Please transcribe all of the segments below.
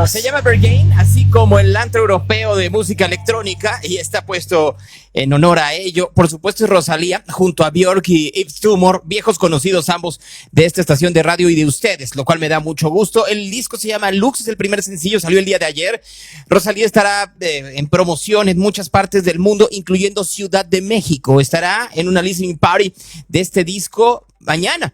Vámonos. Se llama Berghain, así como el antro europeo de música electrónica, y está puesto en honor a ello. Por supuesto es Rosalía, junto a Björk y Yves Tumor, viejos conocidos ambos de esta estación de radio y de ustedes, lo cual me da mucho gusto. El disco se llama Lux, es el primer sencillo, salió el día de ayer. Rosalía estará en promoción en muchas partes del mundo, incluyendo Ciudad de México. Estará en una listening party de este disco mañana.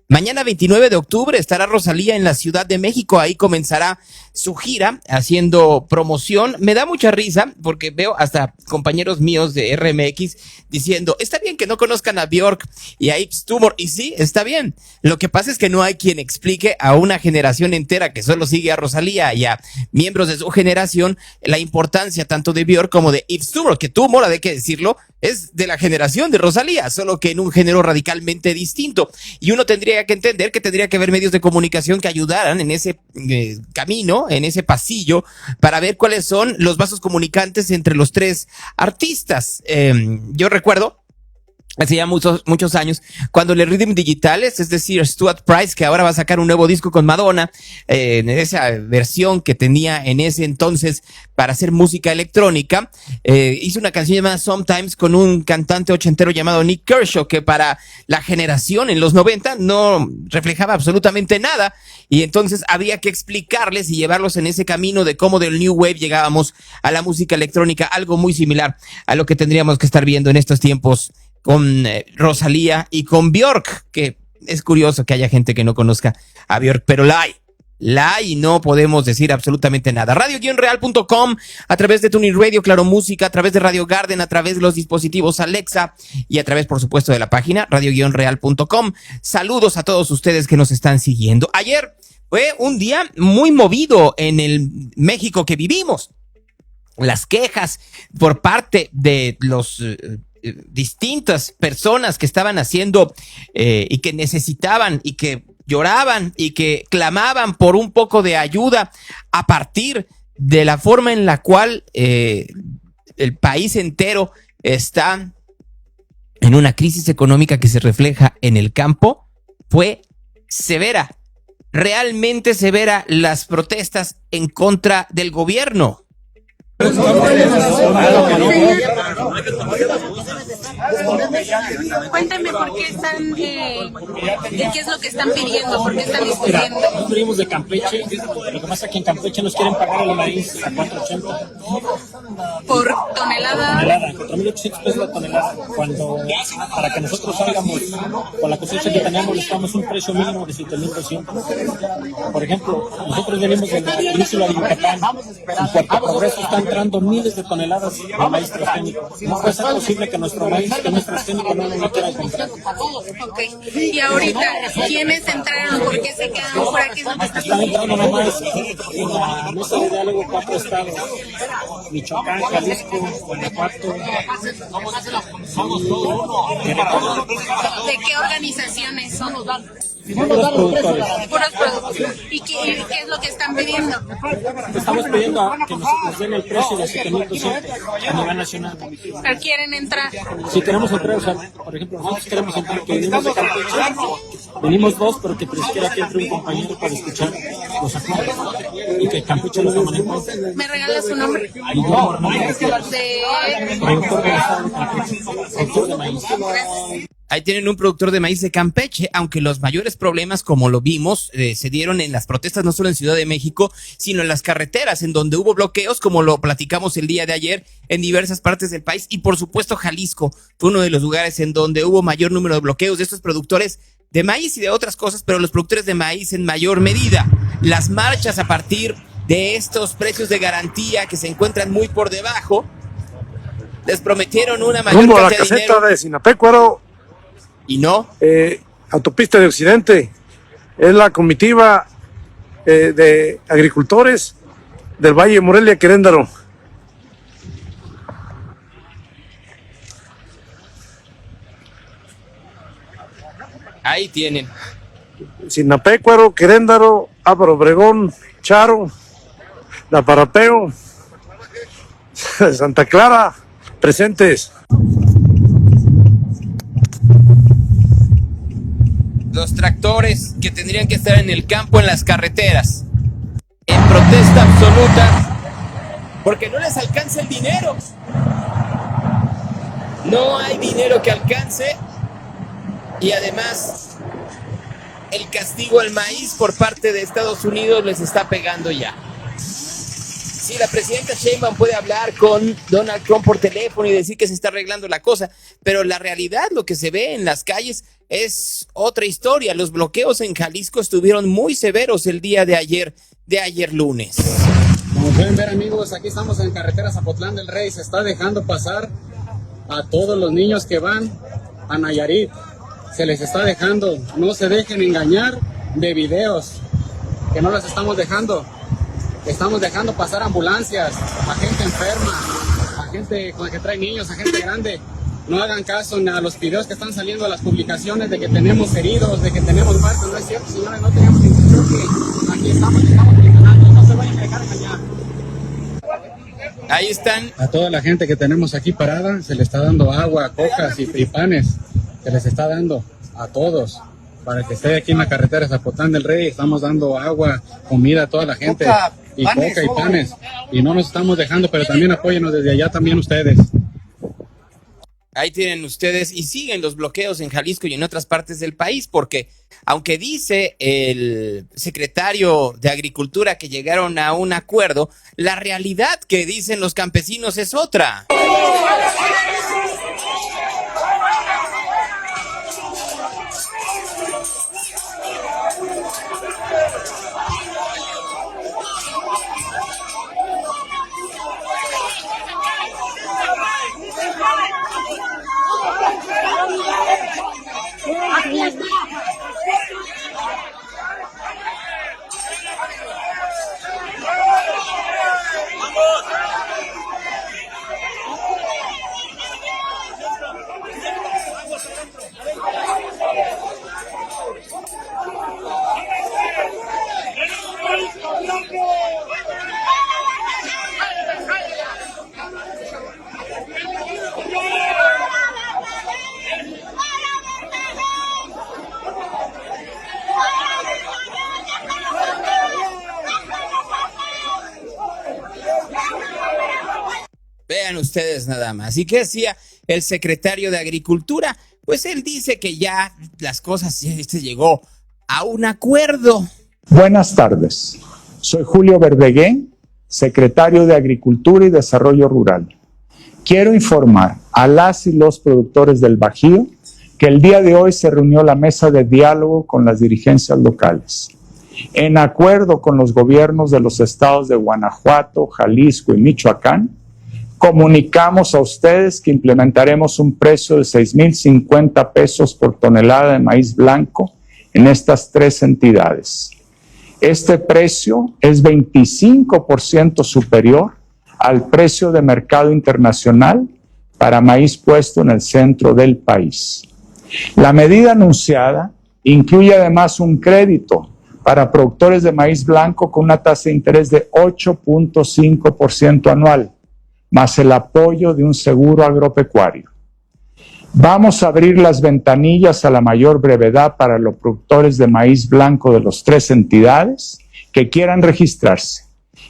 Mañana 29 de octubre estará Rosalía en la Ciudad de México, ahí comenzará su gira haciendo promoción. Me da mucha risa porque veo hasta compañeros míos de RMX diciendo, está bien que no conozcan a Björk y a Yves Tumor, y sí, está bien. Lo que pasa es que no hay quien explique a una generación entera que solo sigue a Rosalía y a miembros de su generación la importancia tanto de Björk como de Yves Tumor, que Tumor, hay que decirlo, es de la generación de Rosalía, solo que en un género radicalmente distinto. Y uno tendría que entender que tendría que haber medios de comunicación que ayudaran en ese camino, en ese pasillo, para ver cuáles son los vasos comunicantes entre los tres artistas. Yo recuerdo hace ya muchos años, cuando el Rhythm Digitales, es decir, Stuart Price, que ahora va a sacar un nuevo disco con Madonna, en esa versión que tenía en ese entonces para hacer música electrónica, hizo una canción llamada Sometimes con un cantante ochentero llamado Nick Kershaw, que para la generación en los 90 no reflejaba absolutamente nada, y entonces había que explicarles y llevarlos en ese camino de cómo del New Wave llegábamos a la música electrónica, algo muy similar a lo que tendríamos que estar viendo en estos tiempos con Rosalía y con Björk, que es curioso que haya gente que no conozca a Björk, pero la hay y no podemos decir absolutamente nada. Radio-real.com, a través de Tuning Radio, Claro Música, a través de Radio Garden, a través de los dispositivos Alexa y a través, por supuesto, de la página radio-real.com. Saludos a todos ustedes que nos están siguiendo. Ayer fue un día muy movido en el México que vivimos. Las quejas por parte de los distintas personas que estaban haciendo y que necesitaban y que lloraban y que clamaban por un poco de ayuda a partir de la forma en la cual el país entero está en una crisis económica que se refleja en el campo, fue severa, realmente severa las protestas en contra del gobierno. Cuéntame por qué están, qué es lo que están pidiendo, por qué están discutiendo. Nosotros venimos de Campeche, lo que pasa es que en Campeche nos quieren pagar el maíz a 4.80 por tonelada. 4.800 pesos la tonelada, cuando para que nosotros salgamos con la cosecha que tenemos necesitamos un precio mínimo de 7.200. Por ejemplo, nosotros venimos de la península de Yucatán, en Puerto Progreso está entrando miles de toneladas de maíz transgénico. No puede ser posible que nuestro maíz, que nuestro transgénico, no lo quieran comprar. Okay. Y ahorita, ¿quiénes entraron? ¿Por qué se quedaron fuera? ¿Qué es lo que está Están entrando nomás en la mesa de diálogo 4 estados: Michoacán, Jalisco, Guanajuato. ¿De qué organizaciones son? Puros productores. Puros productos. ¿Y qué es lo que están pidiendo? Estamos pidiendo que nos den el precio de 7.200 a nivel nacional. ¿Pero quieren entrar? Si queremos entrar, o sea, por ejemplo, nosotros queremos entrar, que venimos de Campeche, venimos dos, pero que siquiera que entre un compañero para escuchar los acuerdos y que Campeche lo tomen en cuenta. ¿Me regalas su nombre? Productor del estado de Campeche, productor de maíz. Ahí tienen un productor de maíz de Campeche, aunque los mayores problemas, como lo vimos, se dieron en las protestas no solo en Ciudad de México, sino en las carreteras, en donde hubo bloqueos, como lo platicamos el día de ayer, en diversas partes del país. Y por supuesto Jalisco fue uno de los lugares en donde hubo mayor número de bloqueos de estos productores de maíz y de otras cosas, pero los productores de maíz en mayor medida. Las marchas a partir de estos precios de garantía que se encuentran muy por debajo, les prometieron una mayor rumbo a la cantidad de caseta dinero. de Sinapecuaro, Y no, autopista de Occidente, es la comitiva de agricultores del Valle de Morelia, Queréndaro. ahí tienen. Sinapecuaro, Queréndaro, Álvaro Obregón, Charo, La Parapeo, Santa Clara, presentes. Los tractores que tendrían que estar en el campo, en las carreteras, en protesta. protesta absoluta porque no les alcanza el dinero. No hay dinero que alcance y además el castigo al maíz por parte de Estados Unidos les está pegando ya. Sí, la presidenta Sheinbaum puede hablar con Donald Trump por teléfono y decir que se está arreglando la cosa, pero la realidad, lo que se ve en las calles es otra historia. Los bloqueos en Jalisco estuvieron muy severos el día de ayer lunes. Como pueden ver, amigos, aquí estamos en carretera Zapotlán del Rey. Se está dejando pasar a todos los niños que van a Nayarit. Se les está dejando, no se dejen engañar de videos, que no las estamos dejando. Estamos dejando pasar ambulancias, a gente enferma, a gente que trae niños, a gente grande. No hagan caso a los videos que están saliendo, a las publicaciones de que tenemos heridos, de que tenemos muertos. No es cierto, señores, no tenemos ningún choque. Aquí estamos presionando, no se vayan a dejar engañar. Ahí están. A toda la gente que tenemos aquí parada, se le está dando agua, cocas y panes. Se les está dando a todos. Para que esté aquí en la carretera Zapotlán del Rey, estamos dando agua, comida a toda la gente. Coca y panes. Y no nos estamos dejando, pero también apóyenos desde allá también ustedes. Ahí tienen ustedes, y siguen los bloqueos en Jalisco y en otras partes del país, porque aunque dice el secretario de Agricultura que llegaron a un acuerdo, la realidad que dicen los campesinos es otra. Vean ustedes nada más. ¿Y qué decía el secretario de Agricultura? Pues él dice que ya las cosas se llegó a un acuerdo. Buenas tardes. Soy Julio Verdeguén, secretario de Agricultura y Desarrollo Rural. Quiero informar a las y los productores del Bajío que el día de hoy se reunió la mesa de diálogo con las dirigencias locales. En acuerdo con los gobiernos de los estados de Guanajuato, Jalisco y Michoacán, comunicamos a ustedes que implementaremos un precio de 6,050 pesos por tonelada de maíz blanco en estas tres entidades. Este precio es 25% superior al precio de mercado internacional para maíz puesto en el centro del país. La medida anunciada incluye además un crédito para productores de maíz blanco con una tasa de interés de 8.5% anual, más el apoyo de un seguro agropecuario. Vamos a abrir las ventanillas a la mayor brevedad para los productores de maíz blanco de las tres entidades que quieran registrarse.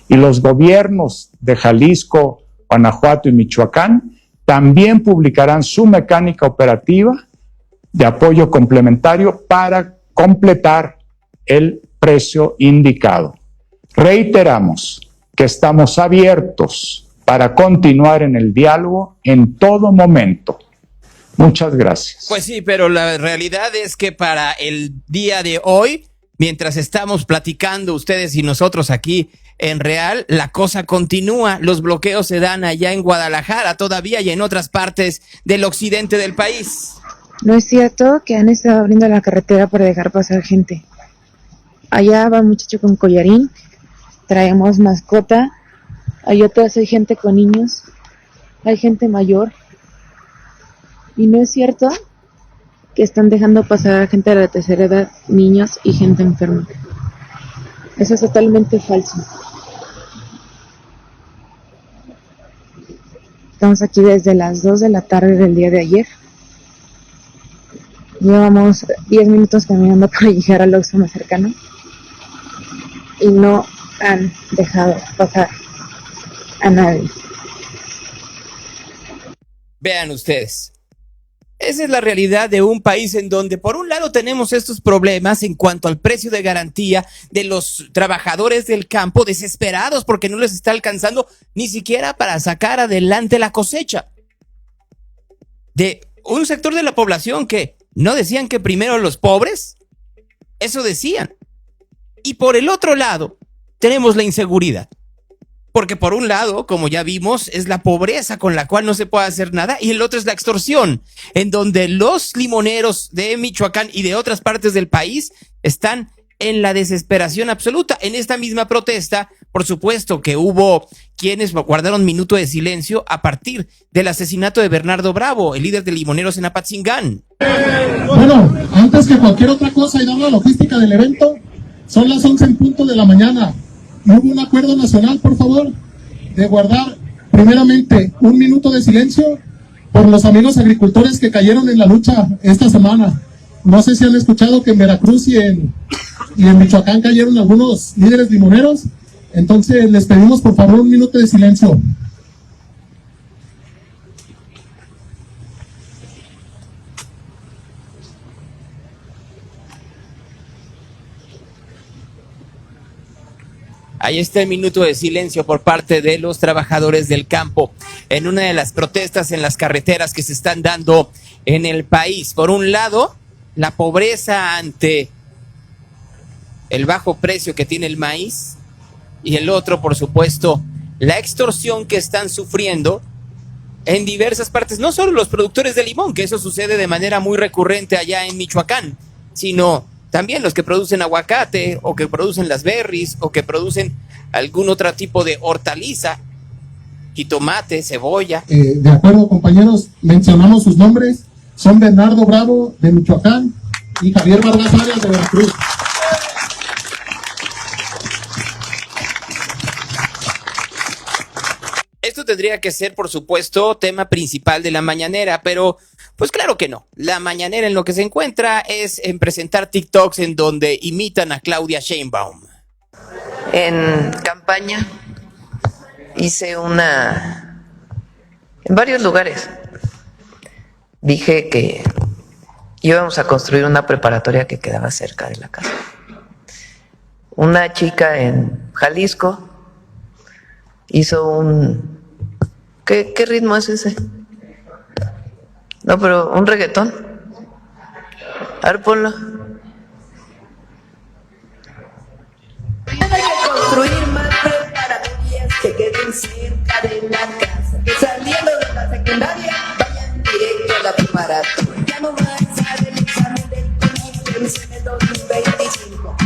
Y los gobiernos de Jalisco, Guanajuato y Michoacán también publicarán su mecánica operativa de apoyo complementario para completar el precio indicado. Reiteramos que estamos abiertos para continuar en el diálogo en todo momento. Muchas gracias. Pues sí, pero la realidad es que para el día de hoy, mientras estamos platicando ustedes y nosotros aquí en Real, la cosa continúa. Los bloqueos se dan allá en Guadalajara todavía y en otras partes del occidente del país. No es cierto que han estado abriendo la carretera para dejar pasar gente. Allá va un muchacho con collarín, traemos mascota. Hay otras, hay gente con niños, hay gente mayor. Y no es cierto que están dejando pasar a gente de la tercera edad, niños y gente enferma. Eso es totalmente falso. Estamos aquí desde las 2 de la tarde del día de ayer. Llevamos 10 minutos caminando para llegar al Oxxo más cercano. Y no han dejado pasar a nadie. Vean ustedes. Esa es la realidad de un país en donde por un lado tenemos estos problemas en cuanto al precio de garantía de los trabajadores del campo desesperados porque no les está alcanzando ni siquiera para sacar adelante la cosecha. De un sector de la población que no decían que primero los pobres, eso decían. Y por el otro lado tenemos la inseguridad. Porque por un lado, como ya vimos, es la pobreza con la cual no se puede hacer nada, y el otro es la extorsión, en donde los limoneros de Michoacán y de otras partes del país están en la desesperación absoluta. En esta misma protesta, por supuesto que hubo quienes guardaron minuto de silencio a partir del asesinato de Bernardo Bravo, el líder de limoneros en Apatzingán. Bueno, antes que cualquier otra cosa y dando la logística del evento, son las 11 en punto de la mañana. Hubo un acuerdo nacional, por favor, de guardar primeramente un minuto de silencio por los amigos agricultores que cayeron en la lucha esta semana. No sé si han escuchado que en Veracruz y en Michoacán cayeron algunos líderes limoneros. Entonces les pedimos por favor un minuto de silencio. Ahí está el minuto de silencio por parte de los trabajadores del campo en una de las protestas en las carreteras que se están dando en el país. Por un lado, la pobreza ante el bajo precio que tiene el maíz, y el otro, por supuesto, la extorsión que están sufriendo en diversas partes, no solo los productores de limón, que eso sucede de manera muy recurrente allá en Michoacán, sino también los que producen aguacate, o que producen las berries, o que producen algún otro tipo de hortaliza, jitomate, cebolla. De acuerdo, compañeros, mencionamos sus nombres. Son Bernardo Bravo, de Michoacán, y Javier Vargas Arias, de Veracruz. Esto tendría que ser, por supuesto, tema principal de la mañanera, pero pues claro que no. La mañanera en lo que se encuentra es en presentar TikToks en donde imitan a Claudia Sheinbaum. En campaña hice en varios lugares, dije que íbamos a construir una preparatoria que quedaba cerca de la casa. Una chica en Jalisco hizo ¿Qué ritmo es ese? No, pero un reggaetón. A ver, ponlo. Hay que construir más preparatorias que queden cerca de la casa. Que saliendo de la secundaria vayan directo a la preparatoria. Ya no más sale el examen del colegio en el 2025.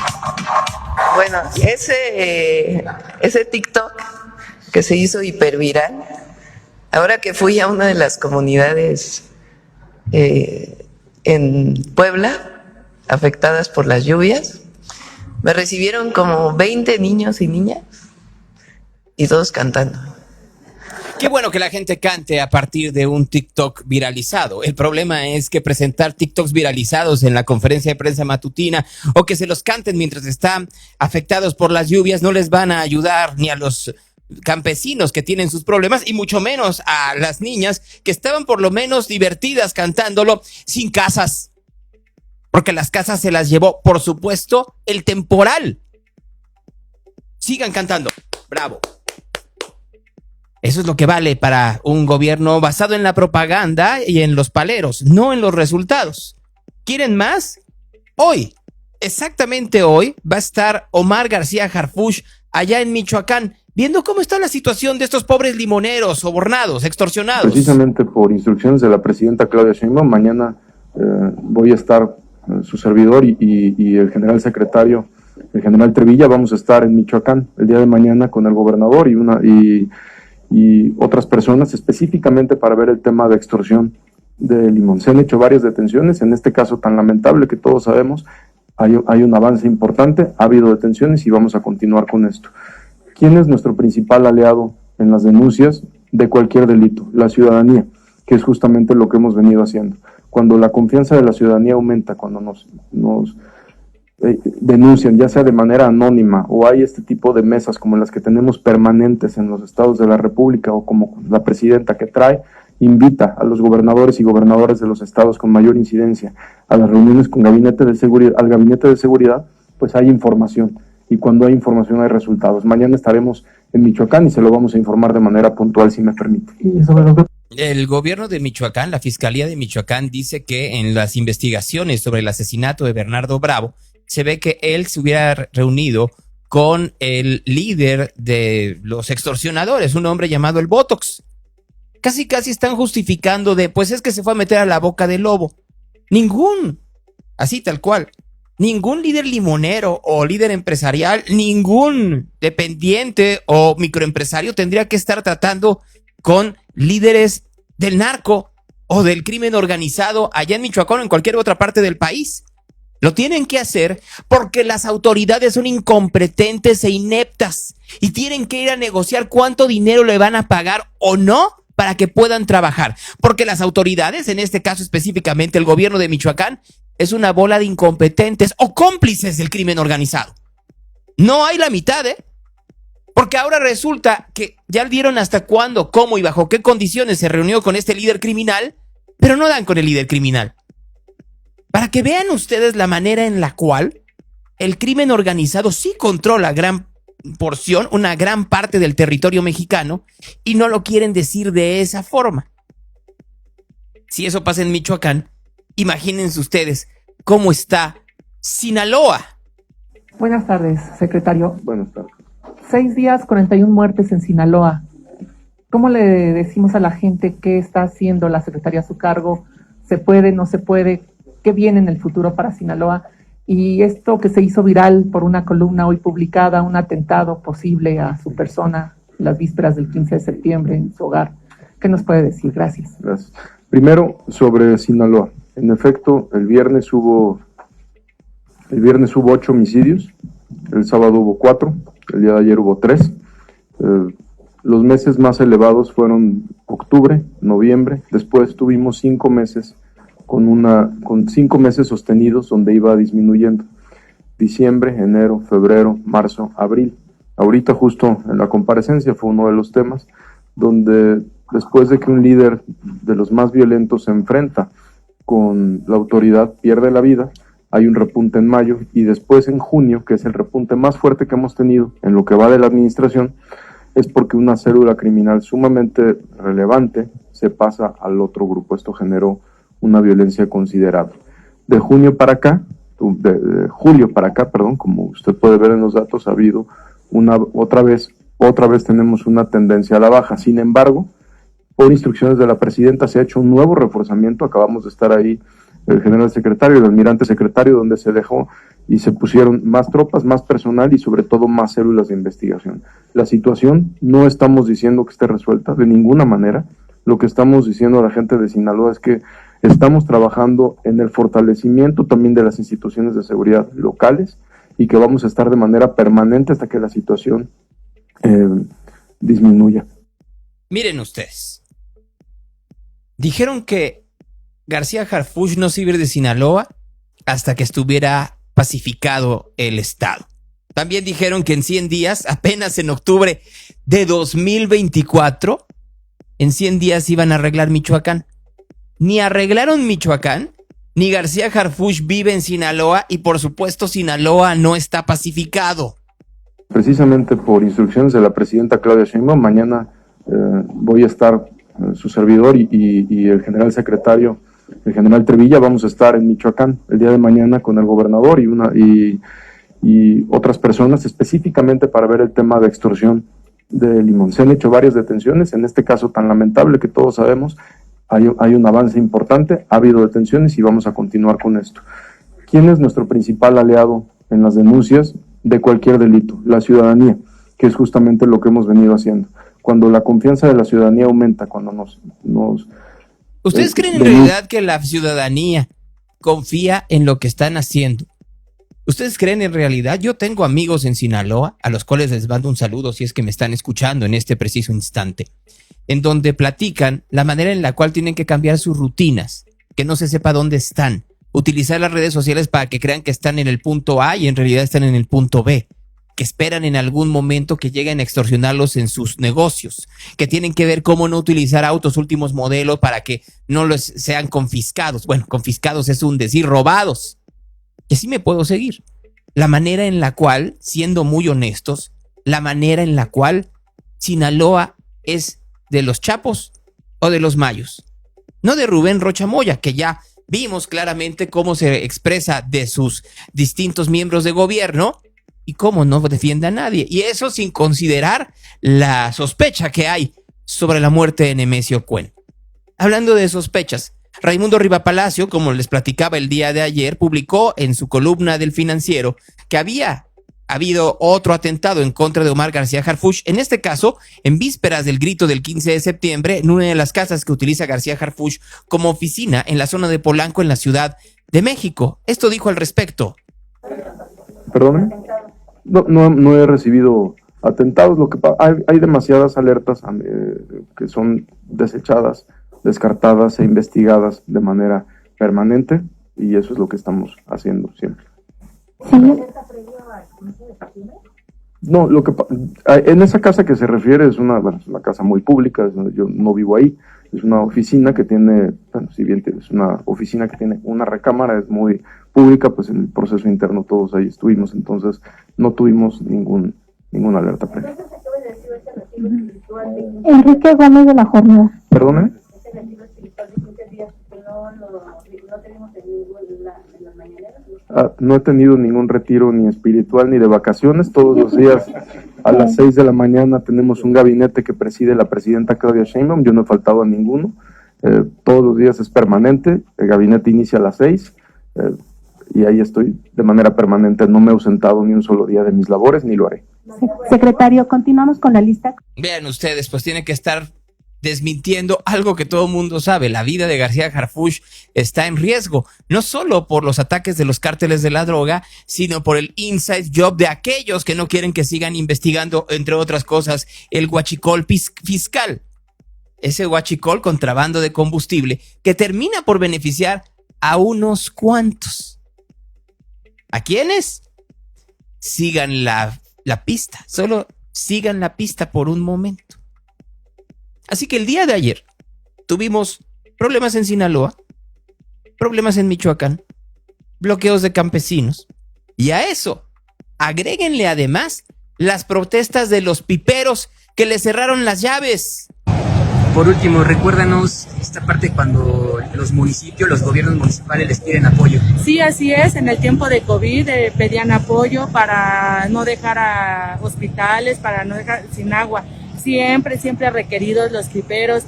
Bueno, ese TikTok que se hizo hiperviral, ahora que fui a una de las comunidades en Puebla afectadas por las lluvias, me recibieron como 20 niños y niñas y todos cantando. Qué bueno que la gente cante a partir de un TikTok viralizado. El problema es que presentar TikToks viralizados en la conferencia de prensa matutina o que se los canten mientras están afectados por las lluvias no les van a ayudar ni a los campesinos que tienen sus problemas y mucho menos a las niñas que estaban por lo menos divertidas cantándolo sin casas, porque las casas se las llevó, por supuesto, el temporal. Sigan cantando, bravo. Eso es lo que vale para un gobierno basado en la propaganda y en los paleros, no en los resultados. ¿Quieren más? Hoy, exactamente hoy, va a estar Omar García Harfuch allá en Michoacán, viendo cómo está la situación de estos pobres limoneros, sobornados, extorsionados. Precisamente por instrucciones de la presidenta Claudia Sheinbaum, mañana voy a estar su servidor y el general secretario, el general Trevilla, vamos a estar en Michoacán el día de mañana con el gobernador y otras personas específicamente para ver el tema de extorsión de limón. Se han hecho varias detenciones, en este caso tan lamentable que todos sabemos, hay un avance importante, ha habido detenciones y vamos a continuar con esto. ¿Quién es nuestro principal aliado en las denuncias de cualquier delito? La ciudadanía, que es justamente lo que hemos venido haciendo. Cuando la confianza de la ciudadanía aumenta, cuando nos denuncian, ya sea de manera anónima o hay este tipo de mesas como las que tenemos permanentes en los estados de la República o como la presidenta que invita a los gobernadores y gobernadoras de los estados con mayor incidencia a las reuniones con al gabinete de seguridad, pues hay información, y cuando hay información hay resultados. Mañana estaremos en Michoacán y se lo vamos a informar de manera puntual, si me permite. El gobierno de Michoacán, la Fiscalía de Michoacán, dice que en las investigaciones sobre el asesinato de Bernardo Bravo, se ve que él se hubiera reunido con el líder de los extorsionadores, un hombre llamado el Botox. Casi están justificando pues es que se fue a meter a la boca del lobo. Así tal cual, ningún líder limonero o líder empresarial, ningún dependiente o microempresario tendría que estar tratando con líderes del narco o del crimen organizado allá en Michoacán o en cualquier otra parte del país. Lo tienen que hacer porque las autoridades son incompetentes e ineptas y tienen que ir a negociar cuánto dinero le van a pagar o no para que puedan trabajar. Porque las autoridades, en este caso específicamente el gobierno de Michoacán, es una bola de incompetentes o cómplices del crimen organizado. No hay la mitad, porque ahora resulta que ya vieron hasta cuándo, cómo y bajo qué condiciones se reunió con este líder criminal, pero no dan con el líder criminal. Para que vean ustedes la manera en la cual el crimen organizado sí controla gran porción, una gran parte del territorio mexicano, y no lo quieren decir de esa forma. Si eso pasa en Michoacán, imagínense ustedes cómo está Sinaloa. Buenas tardes, secretario. Buenas tardes. 6 días, 41 muertes en Sinaloa. ¿Cómo le decimos a la gente qué está haciendo la secretaria a su cargo? ¿Se puede, no se puede? ¿Qué viene en el futuro para Sinaloa? Y esto que se hizo viral por una columna hoy publicada, un atentado posible a su persona, las vísperas del 15 de septiembre en su hogar. ¿Qué nos puede decir? Gracias. Gracias. Primero, sobre Sinaloa. En efecto, el viernes hubo 8 homicidios, el sábado hubo 4, el día de ayer hubo 3. Los meses más elevados fueron octubre, noviembre, después tuvimos 5 meses con 5 meses sostenidos donde iba disminuyendo. Diciembre, enero, febrero, marzo, abril. Ahorita justo en la comparecencia fue uno de los temas donde después de que un líder de los más violentos se enfrenta con la autoridad, pierde la vida, hay un repunte en mayo y después en junio, que es el repunte más fuerte que hemos tenido en lo que va de la administración, es porque una célula criminal sumamente relevante se pasa al otro grupo. Esto generó una violencia considerable. De julio para acá, como usted puede ver en los datos, ha habido otra vez tenemos una tendencia a la baja. Sin embargo, por instrucciones de la presidenta se ha hecho un nuevo reforzamiento. Acabamos de estar ahí el general secretario, el almirante secretario, donde se dejó y se pusieron más tropas, más personal y sobre todo más células de investigación. La situación no estamos diciendo que esté resuelta de ninguna manera. Lo que estamos diciendo a la gente de Sinaloa es que estamos trabajando en el fortalecimiento también de las instituciones de seguridad locales y que vamos a estar de manera permanente hasta que la situación disminuya. Miren ustedes, dijeron que García Harfuch no se iba a ir de Sinaloa hasta que estuviera pacificado el estado. También dijeron que en 100 días, apenas en octubre de 2024, en 100 días iban a arreglar Michoacán. Ni arreglaron Michoacán, ni García Harfuch vive en Sinaloa y por supuesto Sinaloa no está pacificado. Precisamente por instrucciones de la presidenta Claudia Sheinbaum, mañana voy a estar su servidor y el general secretario, el general Trevilla, vamos a estar en Michoacán el día de mañana con el gobernador y otras personas específicamente para ver el tema de extorsión de Limón. Se han hecho varias detenciones, en este caso tan lamentable que todos sabemos, hay un avance importante, ha habido detenciones y vamos a continuar con esto. ¿Quién es nuestro principal aliado en las denuncias de cualquier delito? La ciudadanía, que es justamente lo que hemos venido haciendo. Cuando la confianza de la ciudadanía aumenta, cuando ¿Ustedes creen en realidad que la ciudadanía confía en lo que están haciendo? ¿Ustedes creen en realidad? Yo tengo amigos en Sinaloa, a los cuales les mando un saludo si es que me están escuchando en este preciso instante, en donde platican la manera en la cual tienen que cambiar sus rutinas, que no se sepa dónde están, utilizar las redes sociales para que crean que están en el punto A y en realidad están en el punto B, que esperan en algún momento que lleguen a extorsionarlos en sus negocios, que tienen que ver cómo no utilizar autos últimos modelos para que no los sean confiscados. Bueno, confiscados es un decir, robados. Y así me puedo seguir. La manera en la cual, siendo muy honestos, la manera en la cual Sinaloa es de los Chapos o de los Mayos. No de Rubén Rocha Moya, que ya vimos claramente cómo se expresa de sus distintos miembros de gobierno y cómo no defiende a nadie. Y eso sin considerar la sospecha que hay sobre la muerte de Nemesio Cuen. Hablando de sospechas, Raimundo Rivapalacio, como les platicaba el día de ayer, publicó en su columna del Financiero que había habido otro atentado en contra de Omar García Harfuch, en este caso, en vísperas del grito del 15 de septiembre, en una de las casas que utiliza García Harfuch como oficina en la zona de Polanco, en la Ciudad de México. Esto dijo al respecto. ¿Perdón? No he recibido atentados. Lo que hay demasiadas alertas que son desechadas, descartadas e investigadas de manera permanente, y eso es lo que estamos haciendo siempre. ¿Sí? No, en esa casa que se refiere es una casa muy pública. Yo no vivo ahí. Es una oficina que tiene, si bien es una oficina que tiene una recámara, es muy pública, pues en el proceso interno todos ahí estuvimos, entonces no tuvimos ninguna alerta previa. Enrique Gómez de la Jornada. ¿Perdone? No he tenido ningún retiro ni espiritual ni de vacaciones. Todos los días a las 6 de la mañana tenemos un gabinete que preside la presidenta Claudia Sheinbaum. Yo no he faltado a ninguno. Todos los días es permanente. El gabinete inicia a las 6 y ahí estoy de manera permanente. No me he ausentado ni un solo día de mis labores, ni lo haré. Secretario, continuamos con la lista. Vean ustedes, pues tiene que estar desmintiendo algo que todo el mundo sabe. La vida de García Harfuch está en riesgo, no solo por los ataques de los cárteles de la droga, sino por el inside job de aquellos que no quieren que sigan investigando, entre otras cosas, el huachicol fiscal. Ese huachicol, contrabando de combustible, que termina por beneficiar a unos cuantos. ¿A quiénes? Sigan la pista, solo sigan la pista por un momento. Así que el día de ayer tuvimos problemas en Sinaloa, problemas en Michoacán, bloqueos de campesinos, y a eso agréguenle además las protestas de los piperos que le cerraron las llaves. Por último, recuérdanos esta parte cuando los municipios, los gobiernos municipales les piden apoyo. Sí, así es. En el tiempo de COVID pedían apoyo para no dejar a hospitales, para no dejar sin agua. Siempre requeridos los piperos,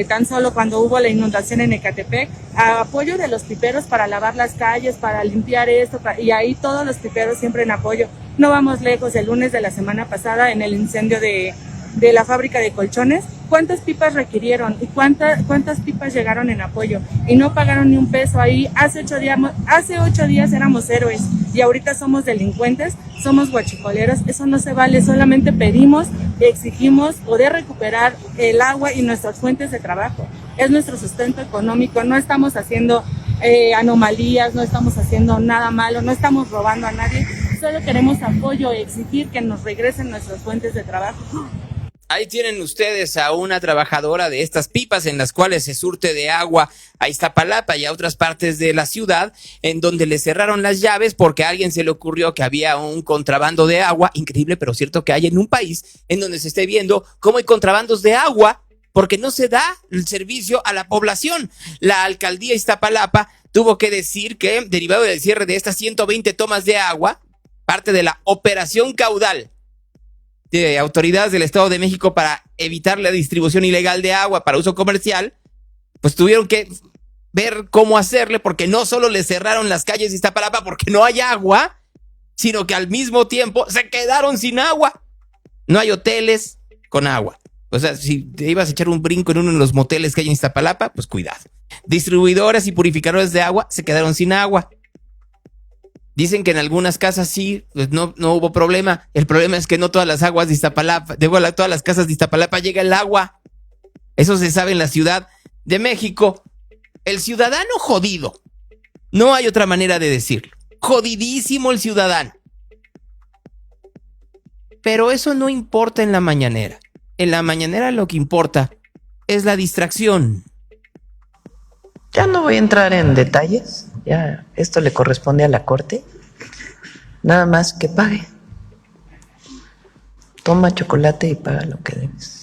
tan solo cuando hubo la inundación en Ecatepec, apoyo de los piperos para lavar las calles, para limpiar esto, y ahí todos los piperos siempre en apoyo. No vamos lejos, el lunes de la semana pasada en el incendio de la fábrica de colchones, ¿cuántas pipas requirieron y cuántas pipas llegaron en apoyo? Y no pagaron ni un peso ahí. Hace 8 días éramos héroes y ahorita somos delincuentes, somos guachicoleros. Eso no se vale, solamente pedimos, exigimos poder recuperar el agua y nuestras fuentes de trabajo. Es nuestro sustento económico, no estamos haciendo anomalías, no estamos haciendo nada malo, no estamos robando a nadie, solo queremos apoyo y exigir que nos regresen nuestras fuentes de trabajo. Ahí tienen ustedes a una trabajadora de estas pipas en las cuales se surte de agua a Iztapalapa y a otras partes de la ciudad, en donde le cerraron las llaves porque a alguien se le ocurrió que había un contrabando de agua. Increíble, pero cierto que hay en un país en donde se esté viendo cómo hay contrabandos de agua porque no se da el servicio a la población. La alcaldía de Iztapalapa tuvo que decir que, derivado del cierre de estas 120 tomas de agua, parte de la operación caudal de autoridades del Estado de México para evitar la distribución ilegal de agua para uso comercial, pues tuvieron que ver cómo hacerle, porque no solo le cerraron las calles de Iztapalapa porque no hay agua, sino que al mismo tiempo se quedaron sin agua. No hay hoteles con agua. O sea, si te ibas a echar un brinco en uno de los moteles que hay en Iztapalapa, pues cuidado. Distribuidores y purificadores de agua se quedaron sin agua. Dicen que en algunas casas sí, pues no hubo problema. El problema es que no todas las aguas de Iztapalapa, todas las casas de Iztapalapa llega el agua. Eso se sabe en la Ciudad de México. El ciudadano jodido, No hay otra manera de decirlo. Jodidísimo el ciudadano. Pero eso no importa en la mañanera. En la mañanera lo que importa es la distracción. Ya no voy a entrar en detalles. Ya esto le corresponde a la Corte. Nada más que pague. Toma chocolate y paga lo que debes.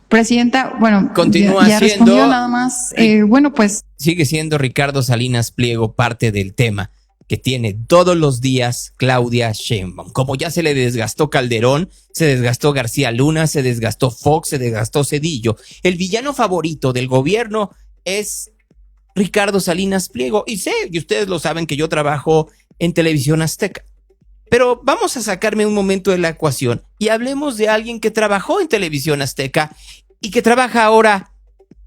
Presidenta, bueno, continúa ya siendo, respondió nada más. Bueno, pues sigue siendo Ricardo Salinas Pliego parte del tema que tiene todos los días Claudia Sheinbaum. Como ya se le desgastó Calderón, se desgastó García Luna, se desgastó Fox, se desgastó Zedillo. El villano favorito del gobierno es Ricardo Salinas Pliego. Y sé, y ustedes lo saben, que yo trabajo en Televisión Azteca. Pero vamos a sacarme un momento de la ecuación y hablemos de alguien que trabajó en Televisión Azteca y que trabaja ahora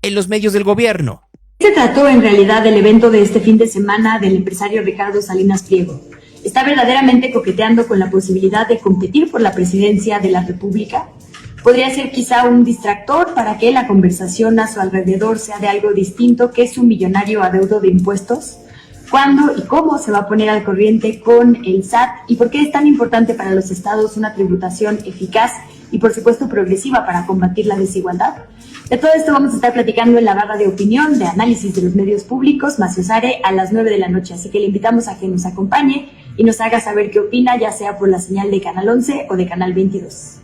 en los medios del gobierno. Se trató en realidad del evento de este fin de semana del empresario Ricardo Salinas Pliego. ¿Está verdaderamente coqueteando con la posibilidad de competir por la presidencia de la República? ¿Podría ser quizá un distractor para que la conversación a su alrededor sea de algo distinto que su millonario adeudo de impuestos? ¿Cuándo y cómo se va a poner al corriente con el SAT? ¿Y por qué es tan importante para los estados una tributación eficaz y, por supuesto, progresiva para combatir la desigualdad? De todo esto vamos a estar platicando en la barra de opinión, de análisis de los medios públicos, Maciosare, a las 9 de la noche. Así que le invitamos a que nos acompañe y nos haga saber qué opina, ya sea por la señal de Canal 11 o de Canal 22.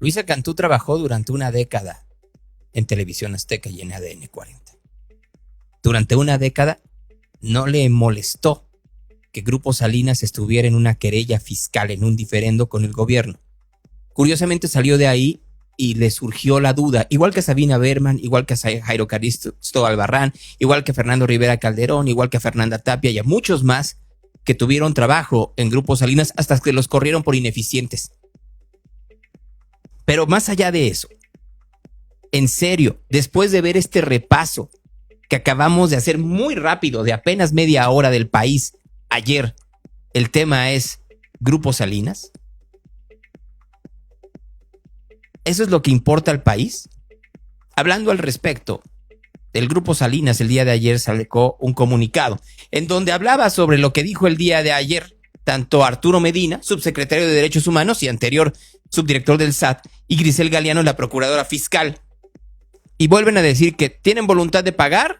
Luisa Cantú trabajó durante una década en Televisión Azteca y en ADN 40. Durante una década no le molestó que Grupo Salinas estuviera en una querella fiscal, en un diferendo con el gobierno. Curiosamente salió de ahí y le surgió la duda, igual que a Sabina Berman, igual que a Jairo Caristo Albarrán, igual que a Fernando Rivera Calderón, igual que a Fernanda Tapia y a muchos más que tuvieron trabajo en Grupo Salinas hasta que los corrieron por ineficientes. Pero más allá de eso, en serio, después de ver este repaso que acabamos de hacer muy rápido, de apenas media hora del país ayer, el tema es Grupo Salinas. ¿Eso es lo que importa al país? Hablando al respecto del Grupo Salinas, el día de ayer sacó un comunicado en donde hablaba sobre lo que dijo el día de ayer tanto Arturo Medina, subsecretario de Derechos Humanos y anterior subdirector del SAT, y Grisel Galeano, la procuradora fiscal. Y vuelven a decir que tienen voluntad de pagar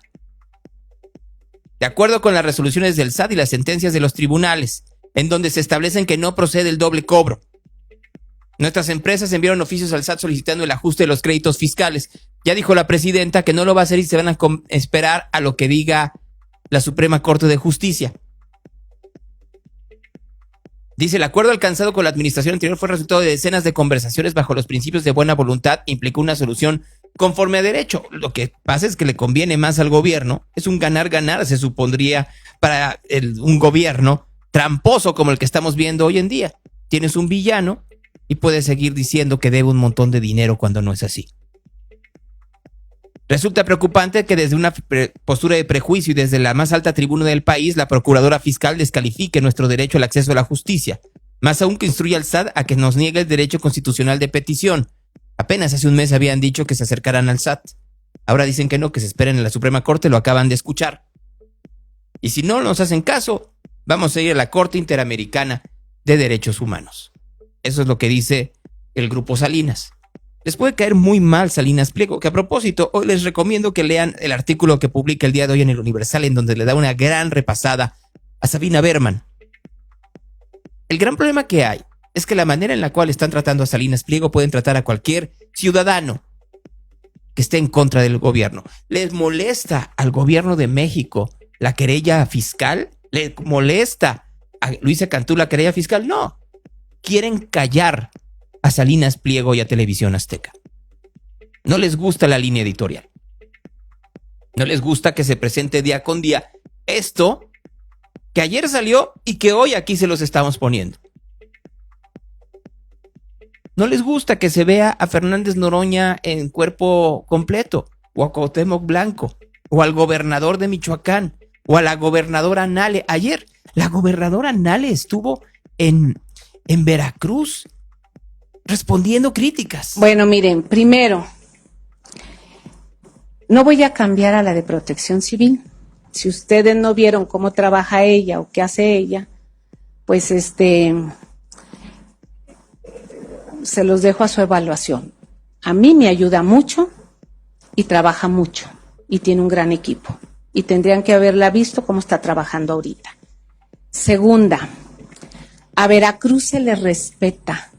de acuerdo con las resoluciones del SAT y las sentencias de los tribunales, en donde se establecen que no procede el doble cobro. Nuestras empresas enviaron oficios al SAT solicitando el ajuste de los créditos fiscales. Ya dijo la presidenta que no lo va a hacer y se van a esperar a lo que diga la Suprema Corte de Justicia. Dice, el acuerdo alcanzado con la administración anterior fue resultado de decenas de conversaciones bajo los principios de buena voluntad e implicó una solución conforme a derecho. Lo que pasa es que le conviene más al gobierno. Es un ganar-ganar, se supondría, para un gobierno tramposo como el que estamos viendo hoy en día. Tienes un villano y puedes seguir diciendo que debe un montón de dinero cuando no es así. Resulta preocupante que desde una postura de prejuicio y desde la más alta tribuna del país, la procuradora fiscal descalifique nuestro derecho al acceso a la justicia. Más aún que instruya al SAT a que nos niegue el derecho constitucional de petición. Apenas hace un mes habían dicho que se acercaran al SAT. Ahora dicen que no, que se esperen en la Suprema Corte, lo acaban de escuchar. Y si no nos hacen caso, vamos a ir a la Corte Interamericana de Derechos Humanos. Eso es lo que dice el Grupo Salinas. Les puede caer muy mal Salinas Pliego, que a propósito, hoy les recomiendo que lean el artículo que publica el día de hoy en el Universal, en donde le da una gran repasada a Sabina Berman. El gran problema que hay es que la manera en la cual están tratando a Salinas Pliego pueden tratar a cualquier ciudadano que esté en contra del gobierno. ¿Les molesta al gobierno de México la querella fiscal? ¿Les molesta a Luisa Cantú la querella fiscal? No. Quieren callar a Salinas Pliego y a Televisión Azteca. No les gusta la línea editorial. No les gusta que se presente día con día esto que ayer salió y que hoy aquí se los estamos poniendo. No les gusta que se vea a Fernández Noroña en cuerpo completo, o a Cuauhtémoc Blanco, o al gobernador de Michoacán, o a la gobernadora Nale. Ayer la gobernadora Nale estuvo en Veracruz respondiendo críticas. Bueno, miren, primero, No voy a cambiar a la de Protección Civil. Si ustedes no vieron cómo trabaja ella o qué hace ella, pues se los dejo a su evaluación. A mí me ayuda mucho y trabaja mucho y tiene un gran equipo. Y tendrían que haberla visto cómo está trabajando ahorita. Segunda, a Veracruz se le respeta.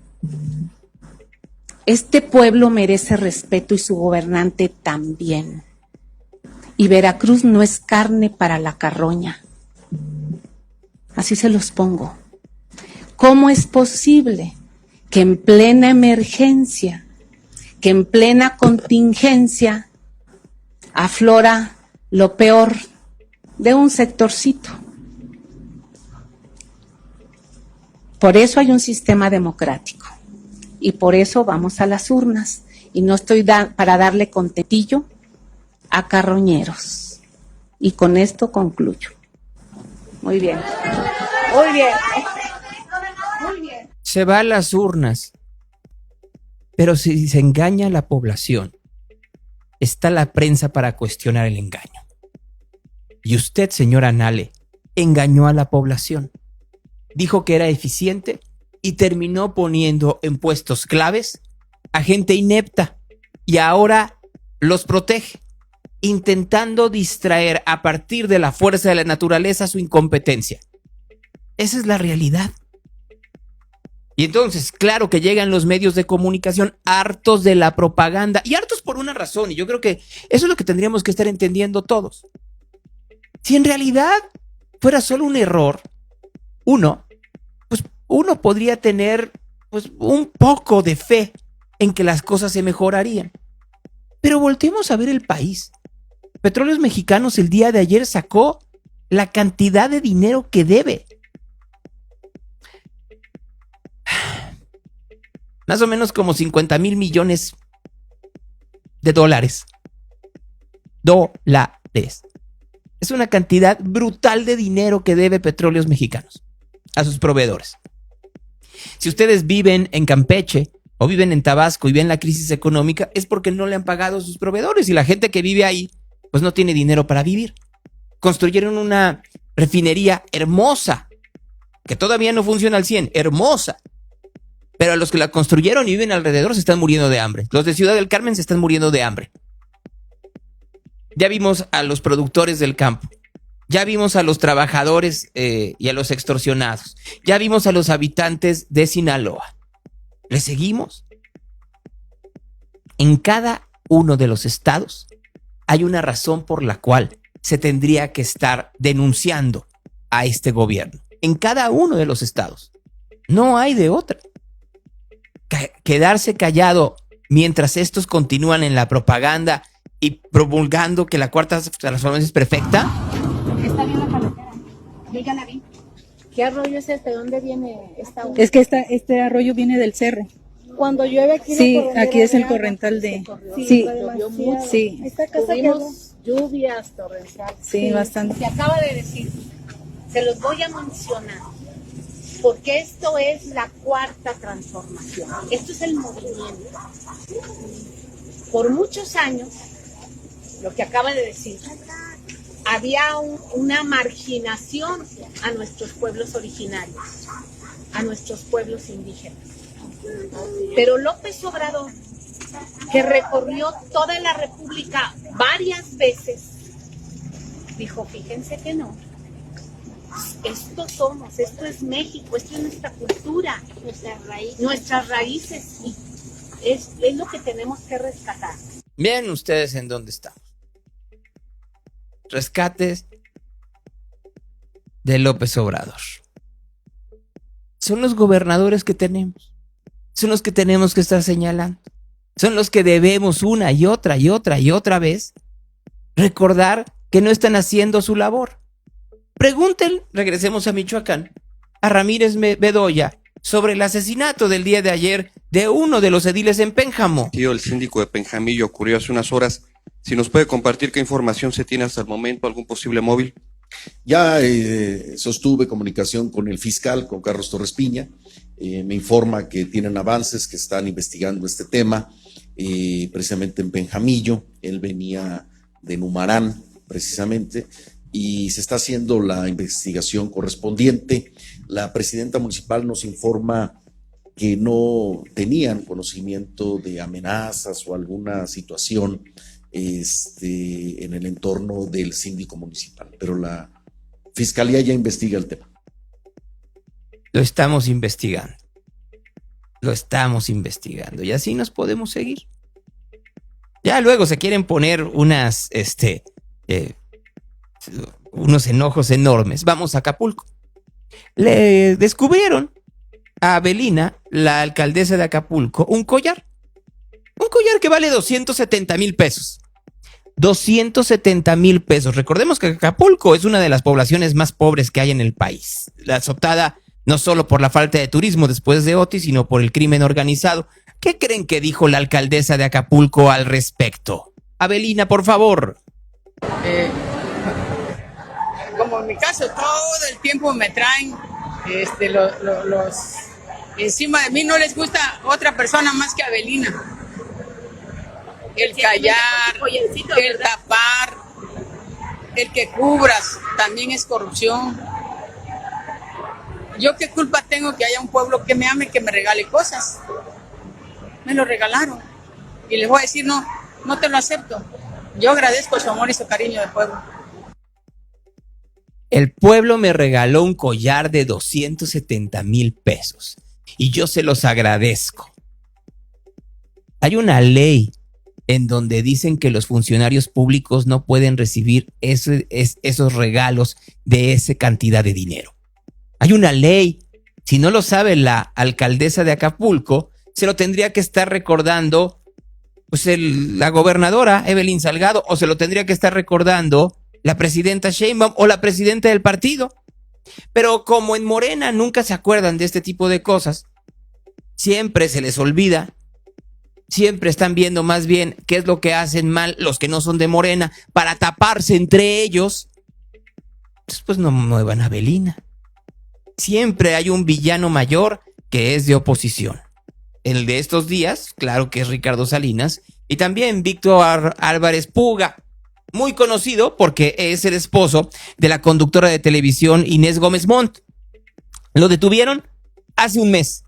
Este pueblo merece respeto y su gobernante también. Y Veracruz no es carne para la carroña. Así se los pongo. ¿Cómo es posible que en plena emergencia, que en plena contingencia, aflora lo peor de un sectorcito? Por eso hay un sistema democrático y por eso vamos a las urnas y no estoy para darle contentillo a carroñeros. Y con esto concluyo. Muy bien. Muy bien. Muy bien. Se va a las urnas, pero si se engaña a la población, está la prensa para cuestionar el engaño. Y usted, señora Nale, engañó a la población. Dijo que era eficiente y terminó poniendo en puestos claves a gente inepta y ahora los protege, intentando distraer a partir de la fuerza de la naturaleza su incompetencia. Esa es la realidad. Y entonces, claro que llegan los medios de comunicación hartos de la propaganda y hartos por una razón, y yo creo que eso es lo que tendríamos que estar entendiendo todos. Si en realidad fuera solo un error, uno podría tener un poco de fe en que las cosas se mejorarían. Pero volteemos a ver el país. Petróleos Mexicanos el día de ayer sacó la cantidad de dinero que debe. Más o menos como 50,000 millones de dólares. Es una cantidad brutal de dinero que debe Petróleos Mexicanos a sus proveedores. Si ustedes viven en Campeche o viven en Tabasco y ven la crisis económica, es porque no le han pagado a sus proveedores y la gente que vive ahí pues no tiene dinero para vivir. Construyeron una refinería hermosa, que todavía no funciona al 100, hermosa. Pero los que la construyeron y viven alrededor se están muriendo de hambre. Los de Ciudad del Carmen se están muriendo de hambre. Ya vimos a los productores del campo. Ya vimos a los trabajadores y a los extorsionados. Ya vimos a los habitantes de Sinaloa. ¿Le seguimos? En cada uno de los estados hay una razón por la cual se tendría que estar denunciando a este gobierno. En cada uno de los estados. No hay de otra. Quedarse callado mientras estos continúan en la propaganda y promulgando que la cuarta transformación es perfecta. Está bien la carretera. Yo ya la vi. ¿Qué arroyo es este? ¿De dónde viene esta agua? Es que este arroyo viene del cerro. Cuando llueve aquí. Sí, aquí es el corrental de. Sí, sí. Esta casa tuvimos lluvias torrenciales. Sí, bastante. Se acaba de decir. Se los voy a mencionar. Porque esto es la cuarta transformación. Esto es el movimiento. Por muchos años, lo que acaba de decir, había una marginación a nuestros pueblos originarios, a nuestros pueblos indígenas. Pero López Obrador, que recorrió toda la República varias veces, dijo, fíjense que no. Esto somos, esto es México, esto es nuestra cultura, nuestras raíces, y es lo que tenemos que rescatar. Vean ustedes en dónde estamos. Rescates de López Obrador. Son los gobernadores que tenemos. Son los que tenemos que estar señalando. Son los que debemos una y otra vez recordar que no están haciendo su labor. Pregunten, regresemos a Michoacán, a Ramírez Bedoya sobre el asesinato del día de ayer de uno de los ediles en Pénjamo. El síndico de Penjamillo ocurrió hace unas horas. Si nos puede compartir qué información se tiene hasta el momento, algún posible móvil. Ya sostuve comunicación con el fiscal, con Carlos Torres Piña. Me informa que tienen avances, que están investigando este tema, precisamente en Penjamillo. Él venía de Numarán, precisamente, y se está haciendo la investigación correspondiente. La presidenta municipal nos informa que no tenían conocimiento de amenazas o alguna situación en el entorno del síndico municipal, pero la Fiscalía ya investiga el tema. Lo estamos investigando. Y así nos podemos seguir. Ya luego se quieren poner unos enojos enormes. Vamos a Acapulco. Le descubrieron a Avelina, la alcaldesa de Acapulco, un collar. Un collar que vale 270,000 pesos. 270,000 pesos. Recordemos que Acapulco es una de las poblaciones más pobres que hay en el país. La azotada no solo por la falta de turismo después de Otis, sino por el crimen organizado. ¿Qué creen que dijo la alcaldesa de Acapulco al respecto? Avelina, por favor. Como en mi caso, todo el tiempo me traen los encima de mí. No les gusta otra persona más que Avelina. El callar, el tapar, el que cubras, también es corrupción. ¿Yo qué culpa tengo que haya un pueblo que me ame, que me regale cosas? Me lo regalaron. Y les voy a decir, no te lo acepto. Yo agradezco su amor y su cariño del pueblo. El pueblo me regaló un collar de 270,000 pesos y yo se los agradezco. Hay una ley en donde dicen que los funcionarios públicos no pueden recibir esos regalos de esa cantidad de dinero. Hay una ley. Si no lo sabe la alcaldesa de Acapulco, se lo tendría que estar recordando pues la gobernadora Evelyn Salgado, o se lo tendría que estar recordando la presidenta Sheinbaum o la presidenta del partido. Pero como en Morena nunca se acuerdan de este tipo de cosas, siempre se les olvida, siempre están viendo más bien qué es lo que hacen mal los que no son de Morena para taparse entre ellos. Después no muevan a Avelina. Siempre hay un villano mayor que es de oposición. El de estos días, claro que es Ricardo Salinas, y también Víctor Álvarez Puga, muy conocido porque es el esposo de la conductora de televisión Inés Gómez Montt. Lo detuvieron hace un mes.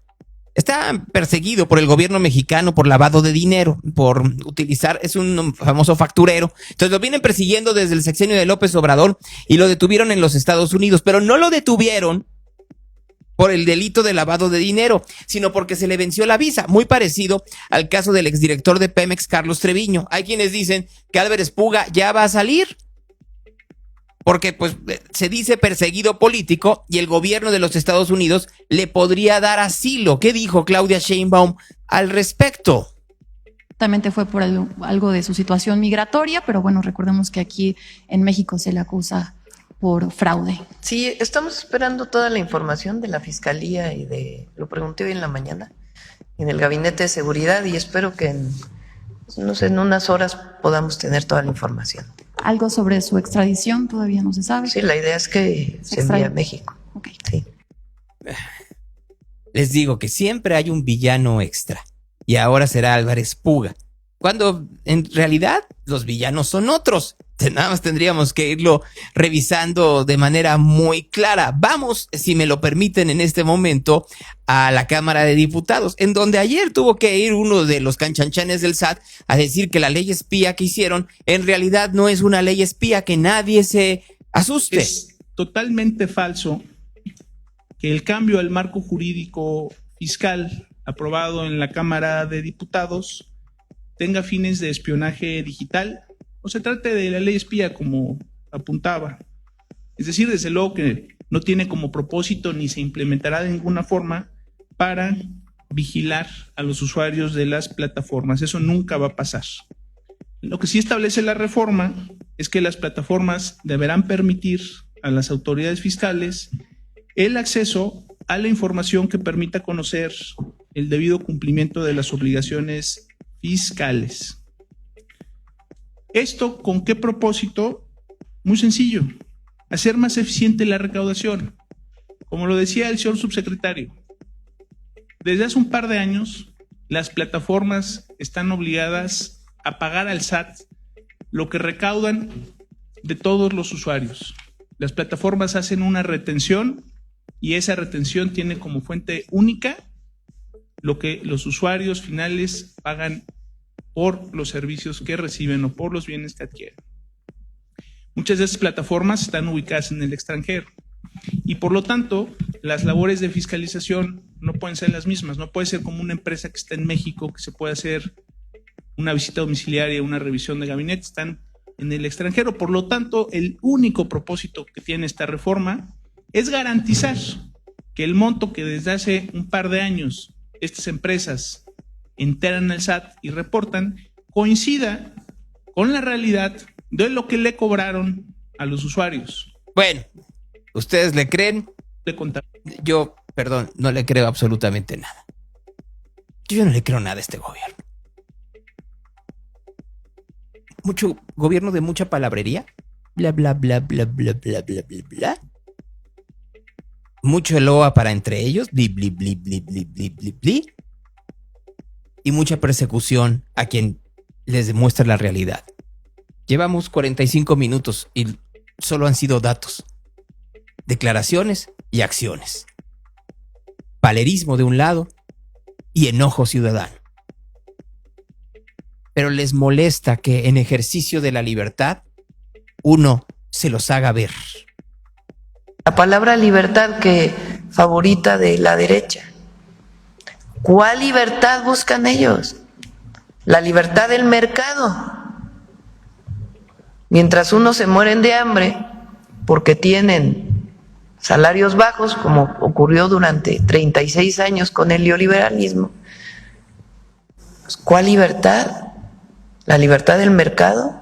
Está perseguido por el gobierno mexicano por lavado de dinero, por utilizar, es un famoso facturero. Entonces lo vienen persiguiendo desde el sexenio de López Obrador y lo detuvieron en los Estados Unidos, pero no lo detuvieron por el delito de lavado de dinero, sino porque se le venció la visa, muy parecido al caso del exdirector de Pemex, Carlos Treviño. Hay quienes dicen que Álvarez Puga ya va a salir, porque pues se dice perseguido político y el gobierno de los Estados Unidos le podría dar asilo. ¿Qué dijo Claudia Sheinbaum al respecto? Exactamente, fue por algo de su situación migratoria, pero bueno, recordemos que aquí en México se le acusa por fraude. Sí, estamos esperando toda la información de la Fiscalía lo pregunté hoy en la mañana, en el Gabinete de Seguridad, y espero que en unas horas podamos tener toda la información. ¿Algo sobre su extradición todavía no se sabe? Sí, la idea es que se envíe a México. Okay. Sí. Les digo que siempre hay un villano extra, y ahora será Álvarez Puga, cuando en realidad los villanos son otros. Nada más tendríamos que irlo revisando de manera muy clara. Vamos, si me lo permiten en este momento, a la Cámara de Diputados, en donde ayer tuvo que ir uno de los canchanchanes del SAT a decir que la ley espía que hicieron en realidad no es una ley espía, que nadie se asuste. Es totalmente falso que el cambio al marco jurídico fiscal aprobado en la Cámara de Diputados tenga fines de espionaje digital o se trate de la ley espía como apuntaba. Es decir, desde luego que no tiene como propósito ni se implementará de ninguna forma para vigilar a los usuarios de las plataformas. Eso nunca va a pasar. Lo que sí establece la reforma es que las plataformas deberán permitir a las autoridades fiscales el acceso a la información que permita conocer el debido cumplimiento de las obligaciones fiscales. ¿Esto con qué propósito? Muy sencillo, hacer más eficiente la recaudación. Como lo decía el señor subsecretario, desde hace un par de años las plataformas están obligadas a pagar al SAT lo que recaudan de todos los usuarios. Las plataformas hacen una retención y esa retención tiene como fuente única lo que los usuarios finales pagan por los servicios que reciben o por los bienes que adquieren. Muchas de esas plataformas están ubicadas en el extranjero y por lo tanto las labores de fiscalización no pueden ser las mismas. No puede ser como una empresa que está en México, que se puede hacer una visita domiciliaria, una revisión de gabinete, están en el extranjero. Por lo tanto, el único propósito que tiene esta reforma es garantizar que el monto que desde hace un par de años estas empresas enteran al SAT y reportan coincida con la realidad de lo que le cobraron a los usuarios. Bueno, ¿ustedes le creen? Yo, perdón, no le creo absolutamente nada. Yo no le creo nada a este gobierno. Mucho gobierno de mucha palabrería. Bla, bla, bla, bla, bla, bla, bla, bla, bla. Mucho eloa para entre ellos. Bli, bli, bli, bli, bli, bli, bli, bli. Y mucha persecución a quien les demuestra la realidad. Llevamos 45 minutos y solo han sido datos, declaraciones y acciones. Palerismo de un lado y enojo ciudadano. Pero les molesta que en ejercicio de la libertad uno se los haga ver. La palabra libertad que favorita de la derecha. ¿Cuál libertad buscan ellos? La libertad del mercado. Mientras unos se mueren de hambre porque tienen salarios bajos, como ocurrió durante 36 años con el neoliberalismo, ¿cuál libertad? ¿La libertad del mercado?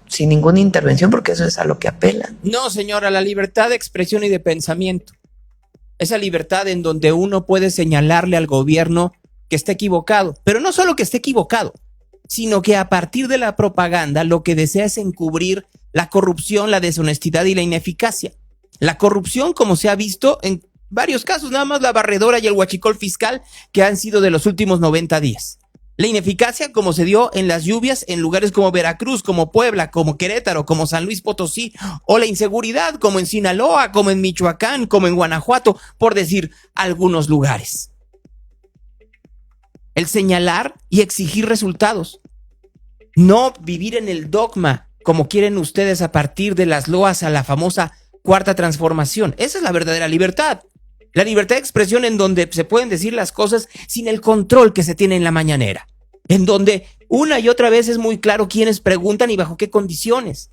Sin ninguna intervención, porque eso es a lo que apela. No, señora, la libertad de expresión y de pensamiento. Esa libertad en donde uno puede señalarle al gobierno que está equivocado, pero no solo que esté equivocado, sino que a partir de la propaganda lo que desea es encubrir la corrupción, la deshonestidad y la ineficacia. La corrupción, como se ha visto en varios casos, nada más la barredora y el huachicol fiscal que han sido de los últimos 90 días. La ineficacia, como se dio en las lluvias en lugares como Veracruz, como Puebla, como Querétaro, como San Luis Potosí, o la inseguridad, como en Sinaloa, como en Michoacán, como en Guanajuato, por decir algunos lugares. El señalar y exigir resultados. No vivir en el dogma, como quieren ustedes a partir de las loas a la famosa cuarta transformación. Esa es la verdadera libertad. La libertad de expresión en donde se pueden decir las cosas sin el control que se tiene en la mañanera. En donde una y otra vez es muy claro quiénes preguntan y bajo qué condiciones.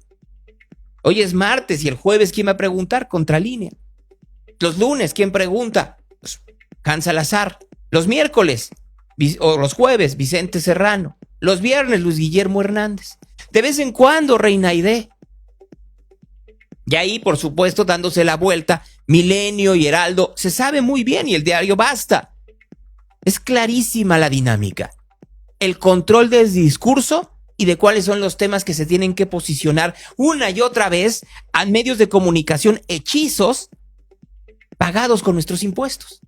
Hoy es martes y el jueves ¿quién va a preguntar? Contralínea. Los lunes ¿quién pregunta? Pues, Hans Salazar. Los miércoles o los jueves Vicente Serrano. Los viernes Luis Guillermo Hernández. De vez en cuando Reina Aide. Y ahí, por supuesto, dándose la vuelta, Milenio y Heraldo, se sabe muy bien, y el diario Basta. Es clarísima la dinámica. El control del discurso y de cuáles son los temas que se tienen que posicionar una y otra vez a medios de comunicación hechizos pagados con nuestros impuestos.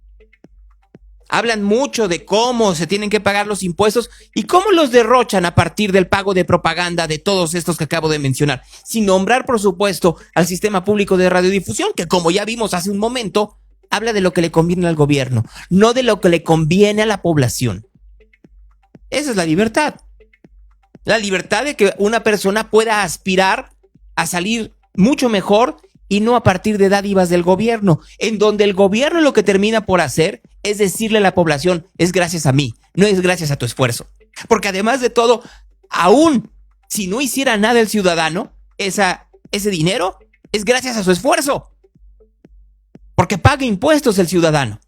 Hablan mucho de cómo se tienen que pagar los impuestos y cómo los derrochan a partir del pago de propaganda de todos estos que acabo de mencionar, sin nombrar, por supuesto, al sistema público de radiodifusión, que como ya vimos hace un momento, habla de lo que le conviene al gobierno, no de lo que le conviene a la población. Esa es la libertad. La libertad de que una persona pueda aspirar a salir mucho mejor y no a partir de dádivas del gobierno, en donde el gobierno lo que termina por hacer es decirle a la población, es gracias a mí, no es gracias a tu esfuerzo. Porque además de todo, aún si no hiciera nada el ciudadano, ese dinero es gracias a su esfuerzo. Porque paga impuestos el ciudadano.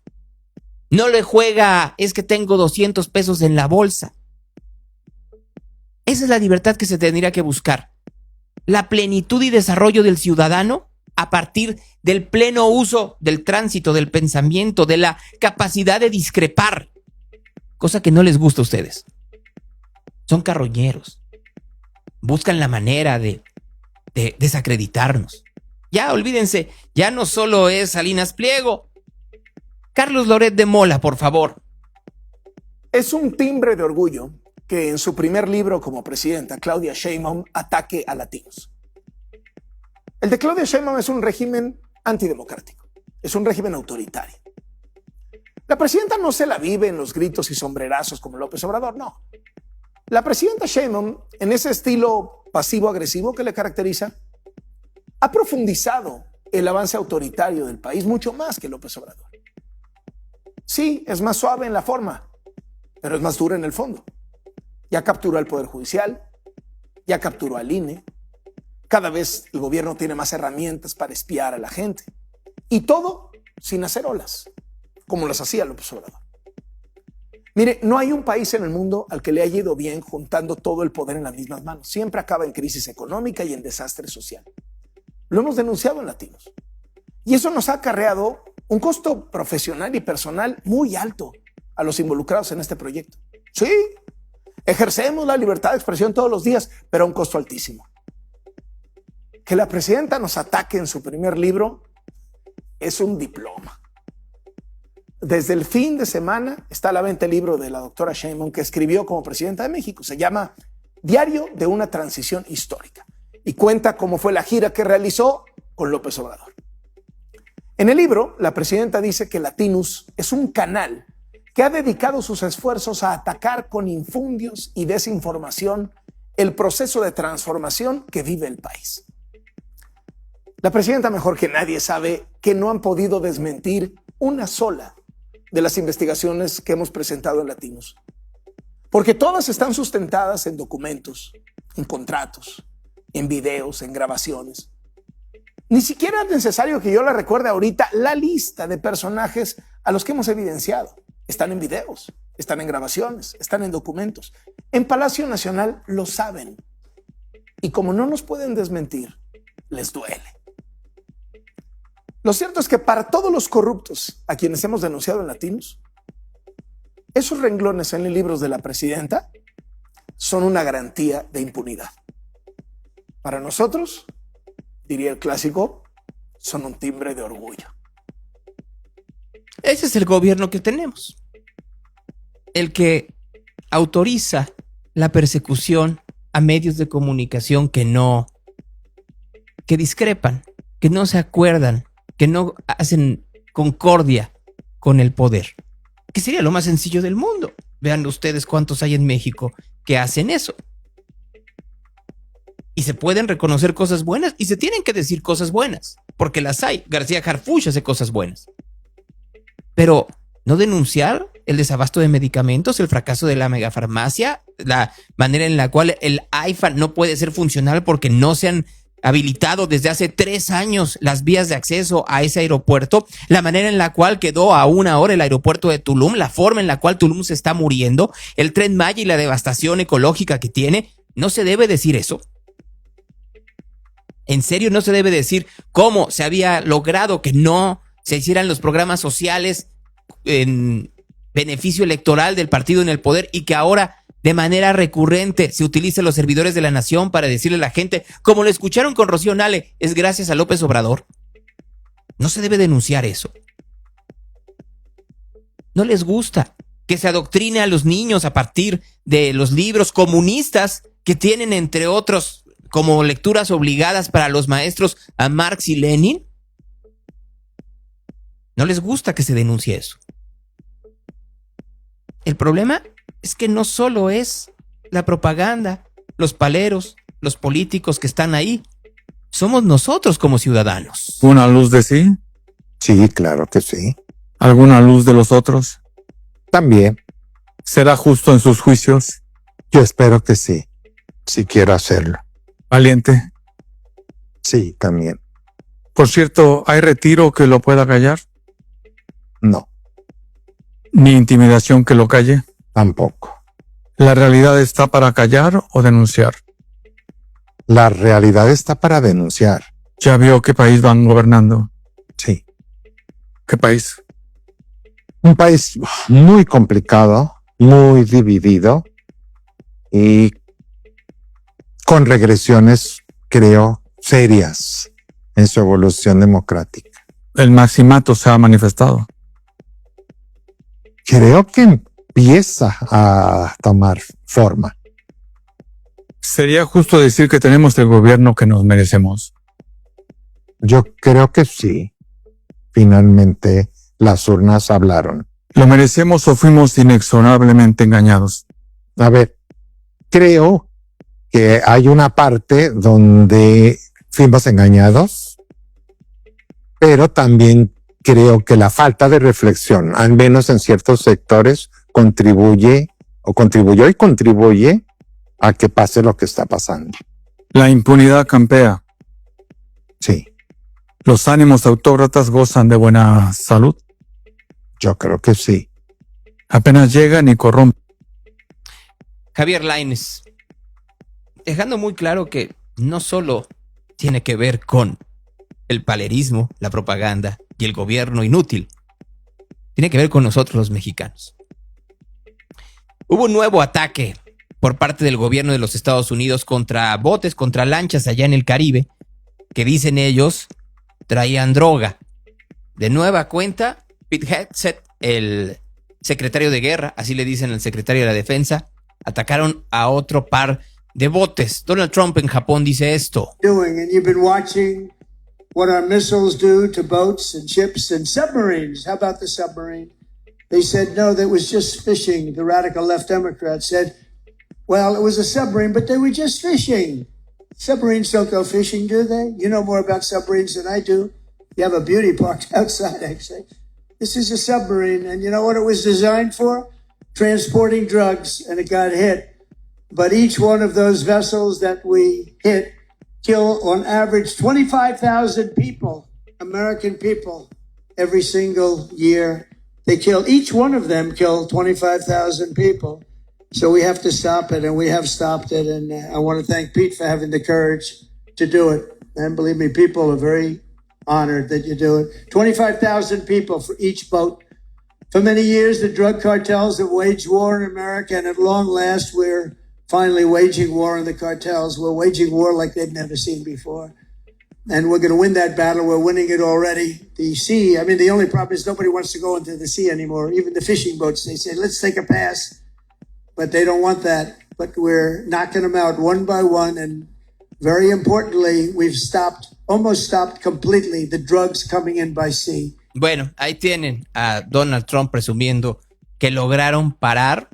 No le juega, es que tengo 200 pesos en la bolsa. Esa es la libertad que se tendría que buscar. La plenitud y desarrollo del ciudadano a partir del pleno uso del tránsito, del pensamiento, de la capacidad de discrepar, cosa que no les gusta a ustedes. Son carroñeros. Buscan la manera de desacreditarnos. Ya, olvídense, ya no solo es Salinas Pliego. Carlos Loret de Mola, por favor. Es un timbre de orgullo que en su primer libro como presidenta, Claudia Sheinbaum ataque a latinos. El de Claudia Sheinbaum es un régimen antidemocrático, es un régimen autoritario. La presidenta no se la vive en los gritos y sombrerazos como López Obrador, no. La presidenta Sheinbaum, en ese estilo pasivo-agresivo que le caracteriza, ha profundizado el avance autoritario del país mucho más que López Obrador. Sí, es más suave en la forma, pero es más dura en el fondo. Ya capturó al Poder Judicial, ya capturó al INE. Cada vez el gobierno tiene más herramientas para espiar a la gente. Y todo sin hacer olas, como las hacía López Obrador. Mire, no hay un país en el mundo al que le haya ido bien juntando todo el poder en las mismas manos. Siempre acaba en crisis económica y en desastre social. Lo hemos denunciado en Latinos. Y eso nos ha acarreado un costo profesional y personal muy alto a los involucrados en este proyecto. Sí, ejercemos la libertad de expresión todos los días, pero a un costo altísimo. Que la presidenta nos ataque en su primer libro es un diploma. Desde el fin de semana está a la venta el libro de la doctora Sheinbaum que escribió como presidenta de México. Se llama Diario de una transición histórica y cuenta cómo fue la gira que realizó con López Obrador. En el libro, la presidenta dice que Latinos es un canal que ha dedicado sus esfuerzos a atacar con infundios y desinformación el proceso de transformación que vive el país. La presidenta mejor que nadie sabe que no han podido desmentir una sola de las investigaciones que hemos presentado en Latinos, porque todas están sustentadas en documentos, en contratos, en videos, en grabaciones. Ni siquiera es necesario que yo le recuerde ahorita la lista de personajes a los que hemos evidenciado. Están en videos, están en grabaciones, están en documentos. En Palacio Nacional lo saben. Y como no nos pueden desmentir, les duele. Lo cierto es que para todos los corruptos a quienes hemos denunciado en Latinos, esos renglones en los libros de la presidenta son una garantía de impunidad. Para nosotros, diría el clásico, son un timbre de orgullo. Ese es el gobierno que tenemos. El que autoriza la persecución a medios de comunicación que discrepan, que no se acuerdan, que no hacen concordia con el poder. Que sería lo más sencillo del mundo. Vean ustedes cuántos hay en México que hacen eso. Y se pueden reconocer cosas buenas y se tienen que decir cosas buenas, porque las hay. García Harfuch hace cosas buenas. Pero no denunciar el desabasto de medicamentos, el fracaso de la megafarmacia, la manera en la cual el AIFA no puede ser funcional porque no se han habilitado desde hace 3 años las vías de acceso a ese aeropuerto, la manera en la cual quedó a 1 hora el aeropuerto de Tulum, la forma en la cual Tulum se está muriendo, el Tren Maya y la devastación ecológica que tiene. No se debe decir eso. En serio, no se debe decir cómo se había logrado que no se hicieran los programas sociales en beneficio electoral del partido en el poder y que ahora de manera recurrente se utilicen los servidores de la nación para decirle a la gente, como lo escucharon con Rocío Nale, es gracias a López Obrador. No se debe denunciar eso. No les gusta que se adoctrine a los niños a partir de los libros comunistas que tienen, entre otros, como lecturas obligadas para los maestros a Marx y Lenin. No les gusta que se denuncie eso. El problema es que no solo es la propaganda, los paleros, los políticos que están ahí. Somos nosotros como ciudadanos. ¿Una luz de sí? Sí, claro que sí. ¿Alguna luz de los otros? También. ¿Será justo en sus juicios? Yo espero que sí, si quiero hacerlo. ¿Valiente? Sí, también. Por cierto, ¿hay retiro que lo pueda callar? No. ¿Ni intimidación que lo calle? Tampoco. ¿La realidad está para callar o denunciar? La realidad está para denunciar. ¿Ya vio qué país van gobernando? Sí. ¿Qué país? Un país muy complicado, muy dividido y con regresiones, creo, serias en su evolución democrática. El maximato se ha manifestado. Creo que empieza a tomar forma. ¿Sería justo decir que tenemos el gobierno que nos merecemos? Yo creo que sí. Finalmente, las urnas hablaron. ¿Lo merecemos o fuimos inexorablemente engañados? A ver, creo que hay una parte donde fuimos engañados, pero también creo que la falta de reflexión, al menos en ciertos sectores, contribuyó y contribuye a que pase lo que está pasando. La impunidad campea. Sí. ¿Los ánimos autócratas gozan de buena salud? Yo creo que sí. Apenas llegan y corrompen. Javier Lainez, dejando muy claro que no solo tiene que ver con el palerismo, la propaganda y el gobierno inútil, tiene que ver con nosotros los mexicanos. Hubo un nuevo ataque por parte del gobierno de los Estados Unidos contra botes, contra lanchas allá en el Caribe, que dicen ellos traían droga. De nueva cuenta, Pete Hegseth, el secretario de guerra, así le dicen al secretario de la defensa, atacaron a otro par de botes. Donald Trump en Japón dice esto. And you've been watching what our missiles do to boats and ships and submarines. How about the submarine? They said, no, that was just fishing. The radical left Democrats said, well, it was a submarine, but they were just fishing. Submarines don't go fishing, do they? You know more about submarines than I do. You have a beauty park outside, actually. This is a submarine, and you know what it was designed for? Transporting drugs, and it got hit. But each one of those vessels that we hit kill on average 25,000 people, American people, every single year. They kill, each one of them kill 25,000 people. So we have to stop it, and we have stopped it. And I want to thank Pete for having the courage to do it. And believe me, people are very honored that you do it. 25,000 people for each boat. For many years, the drug cartels have waged war in America, and at long last, we're finally waging war on the cartels. We're waging war like they've never seen before. And we're going to win that battle. We're winning it already. The sea, I mean, the only problem is nobody wants to go into the sea anymore. Even the fishing boats, they say, let's take a pass. But they don't want that. But we're knocking them out one by one. And very importantly, we've almost stopped completely the drugs coming in by sea. Bueno, ahí tienen a Donald Trump presumiendo que lograron parar,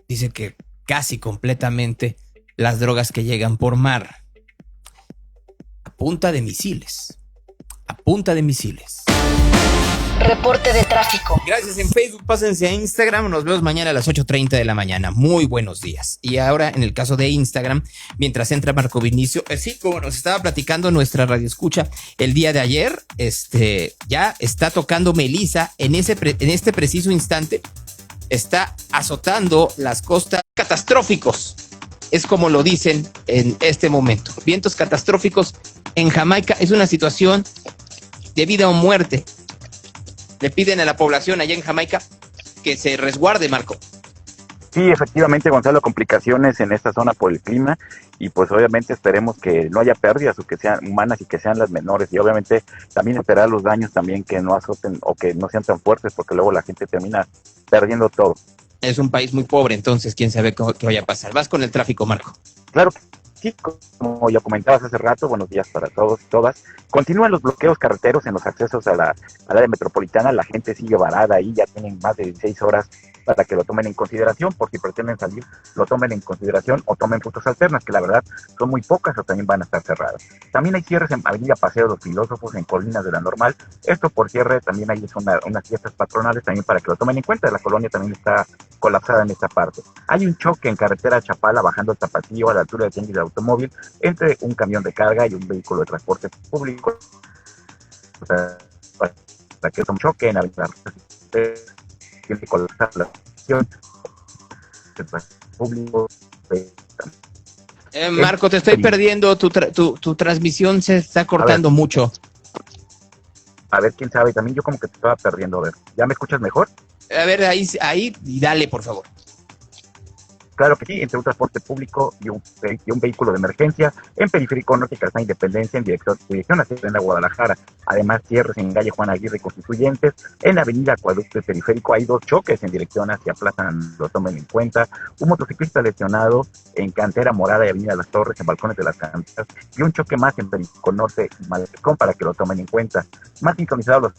dice que casi completamente, las drogas que llegan por mar. A punta de misiles. A punta de misiles. Reporte de tráfico. Gracias en Facebook, pásense a Instagram, nos vemos mañana a las 8:30 de la mañana. Muy buenos días. Y ahora en el caso de Instagram, mientras entra Marco Vinicio, sí, como nos estaba platicando nuestra radioescucha el día de ayer, ya está tocando Melissa en este preciso instante, está azotando las costas catastróficos, es como lo dicen en este momento. Vientos catastróficos en Jamaica, es una situación de vida o muerte. Le piden a la población allá en Jamaica que se resguarde, Marco. Sí, efectivamente, Gonzalo, complicaciones en esta zona por el clima y pues obviamente esperemos que no haya pérdidas o que sean humanas y que sean las menores y obviamente también esperar los daños también que no azoten o que no sean tan fuertes porque luego la gente termina perdiendo todo. Es un país muy pobre, entonces quién sabe qué vaya a pasar. Vas con el tráfico, Marco. Claro que sí, como ya comentabas hace rato, buenos días para todos y todas. Continúan los bloqueos carreteros en los accesos al área metropolitana, la gente sigue varada ahí, ya tienen más de 16 horas para que lo tomen en consideración, por si pretenden salir, lo tomen en consideración o tomen rutas alternas, que la verdad son muy pocas o también van a estar cerradas. También hay cierres en Avenida Paseo de los Filósofos, en Colinas de la Normal, esto por cierre, también hay unas fiestas patronales también para que lo tomen en cuenta, la colonia también está colapsada en esta parte. Hay un choque en carretera Chapala bajando el Tapatío a la altura de Tianguis del Automóvil entre un camión de carga y un vehículo de transporte público. O sea, para que es un choque en Avenida tiene que colapsar la acción público. Marco, te estoy perdiendo, tu transmisión se está cortando mucho. A ver, quién sabe, también yo como que te estaba perdiendo, a ver, ¿ya me escuchas mejor? A ver, ahí, y dale, por favor. Claro que sí, entre un transporte público y un vehículo de emergencia en Periférico Norte y Calzada Independencia en dirección hacia Avenida Guadalajara. Además, cierres en calle Juan Aguirre y Constituyentes. En Avenida Acueducto y Periférico hay 2 choques en dirección hacia Plaza, lo tomen en cuenta. Un motociclista lesionado en Cantera Morada y Avenida Las Torres en Balcones de las Canteras. Y un choque más en Periférico Norte y Malecón para que lo tomen en cuenta. Más sincronizados los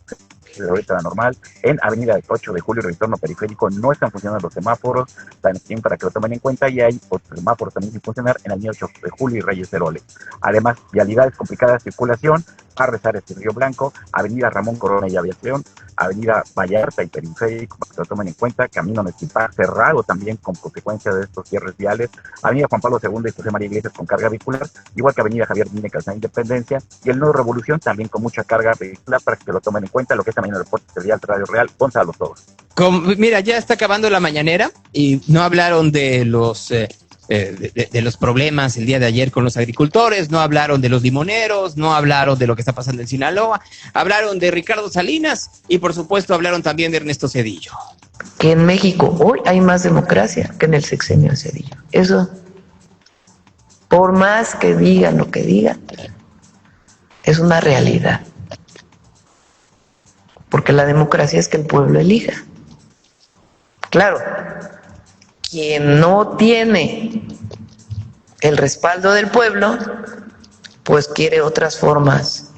de ahorita la normal, en Avenida 8 de Julio y Retorno Periférico no están funcionando los semáforos, también para que lo tomen en cuenta, y hay otros semáforos también sin funcionar en Avenida 8 de Julio y Reyes Heroles. Además, vialidades complicadas de circulación, Arrezares y Río Blanco, Avenida Ramón Corona y Aviación, Avenida Vallarta y Periférico, para que lo tomen en cuenta, Camino Mezquipá cerrado también con consecuencia de estos cierres viales, Avenida Juan Pablo II y José María Iglesias con carga vehicular, igual que Avenida Javier Dine, Calzada Independencia, y el Nuevo Revolución también con mucha carga vehicular, para que lo tomen en cuenta, lo que es también el reporte del Radio Real. Gonzalo, todos. Mira, ya está acabando la mañanera y no hablaron de los problemas el día de ayer con los agricultores, no hablaron de los limoneros, no hablaron de lo que está pasando en Sinaloa, hablaron de Ricardo Salinas y por supuesto hablaron también de Ernesto Zedillo. Que en México hoy hay más democracia que en el sexenio de Zedillo. Eso, por más que digan lo que digan, es una realidad. Porque la democracia es que el pueblo elija. Claro, quien no tiene el respaldo del pueblo, pues quiere otras formas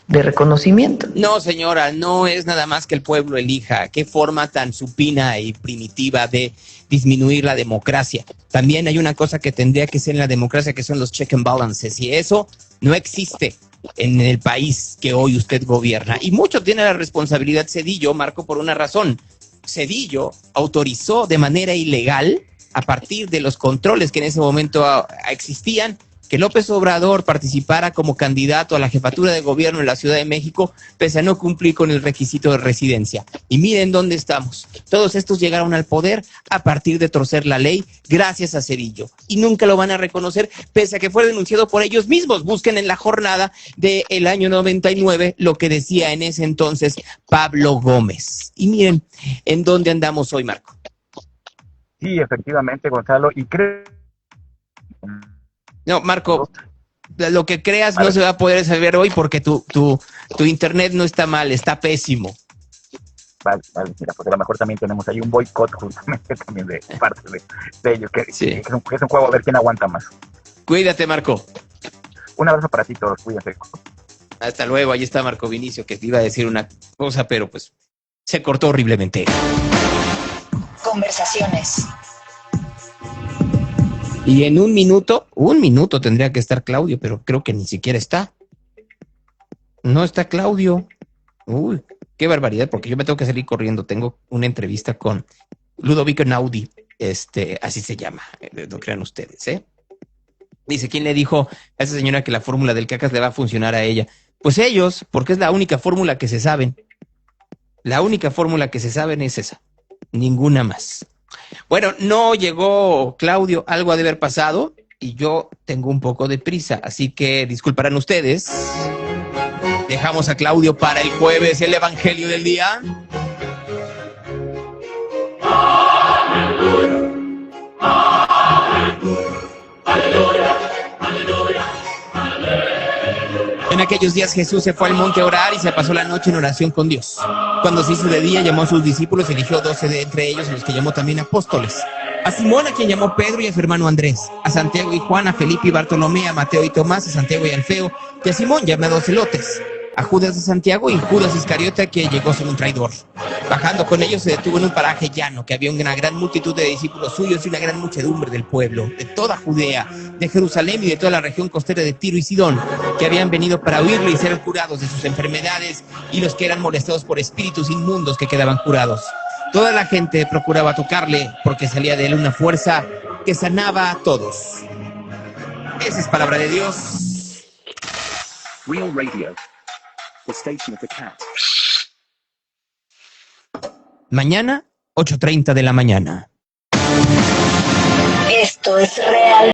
de reconocimiento. No, señora, no es nada más que el pueblo elija. Qué forma tan supina y primitiva de disminuir la democracia. También hay una cosa que tendría que ser en la democracia, que son los check and balances, y eso no existe en el país que hoy usted gobierna. Y mucho tiene la responsabilidad Zedillo, Marco, por una razón. Zedillo autorizó de manera ilegal, a partir de los controles que en ese momento existían, que López Obrador participara como candidato a la jefatura de gobierno en la Ciudad de México, pese a no cumplir con el requisito de residencia. Y miren dónde estamos. Todos estos llegaron al poder a partir de torcer la ley gracias a Zedillo. Y nunca lo van a reconocer, pese a que fue denunciado por ellos mismos. Busquen en la jornada del año 99 lo que decía en ese entonces Pablo Gómez. Y miren en dónde andamos hoy, Marco. Sí, efectivamente, Gonzalo, y creo... No, Marco, lo que creas no se va a poder saber hoy porque tu internet no está mal, está pésimo. Vale, mira, pues a lo mejor también tenemos ahí un boicot justamente también de parte de ellos, que es un juego a ver quién aguanta más. Cuídate, Marco. Un abrazo para ti todos, cuídate. Hasta luego, ahí está Marco Vinicio, que iba a decir una cosa, pero pues se cortó horriblemente. Conversaciones. Y en un minuto tendría que estar Claudio, pero creo que ni siquiera está. No está Claudio. Uy, qué barbaridad, porque yo me tengo que salir corriendo. Tengo una entrevista con Ludovico Einaudi, así se llama, no crean ustedes, ¿eh? Dice, ¿quién le dijo a esa señora que la fórmula del cacas le va a funcionar a ella? Pues ellos, porque es la única fórmula que se saben. La única fórmula que se saben es esa, ninguna más. Bueno, no llegó Claudio, algo ha de haber pasado y yo tengo un poco de prisa, así que disculparán ustedes. Dejamos a Claudio para el jueves, el Evangelio del día. En aquellos días Jesús se fue al monte a orar y se pasó la noche en oración con Dios. Cuando se hizo de día, llamó a sus discípulos y eligió 12 de entre ellos, a los que llamó también apóstoles. A Simón, a quien llamó Pedro, y a su hermano Andrés. A Santiago y Juan, a Felipe y Bartolomé, a Mateo y Tomás, a Santiago y Alfeo, y a Simón, llamado Celotes. A Judas de Santiago y Judas Iscariote, que llegó a ser un traidor. Bajando con ellos se detuvo en un paraje llano, que había una gran multitud de discípulos suyos y una gran muchedumbre del pueblo, de toda Judea, de Jerusalén y de toda la región costera de Tiro y Sidón, que habían venido para oírle y ser curados de sus enfermedades, y los que eran molestados por espíritus inmundos que quedaban curados. Toda la gente procuraba tocarle, porque salía de él una fuerza que sanaba a todos. Esa es palabra de Dios. Real Radio. The station of the cat. Mañana, 8:30 de la mañana. Esto es real.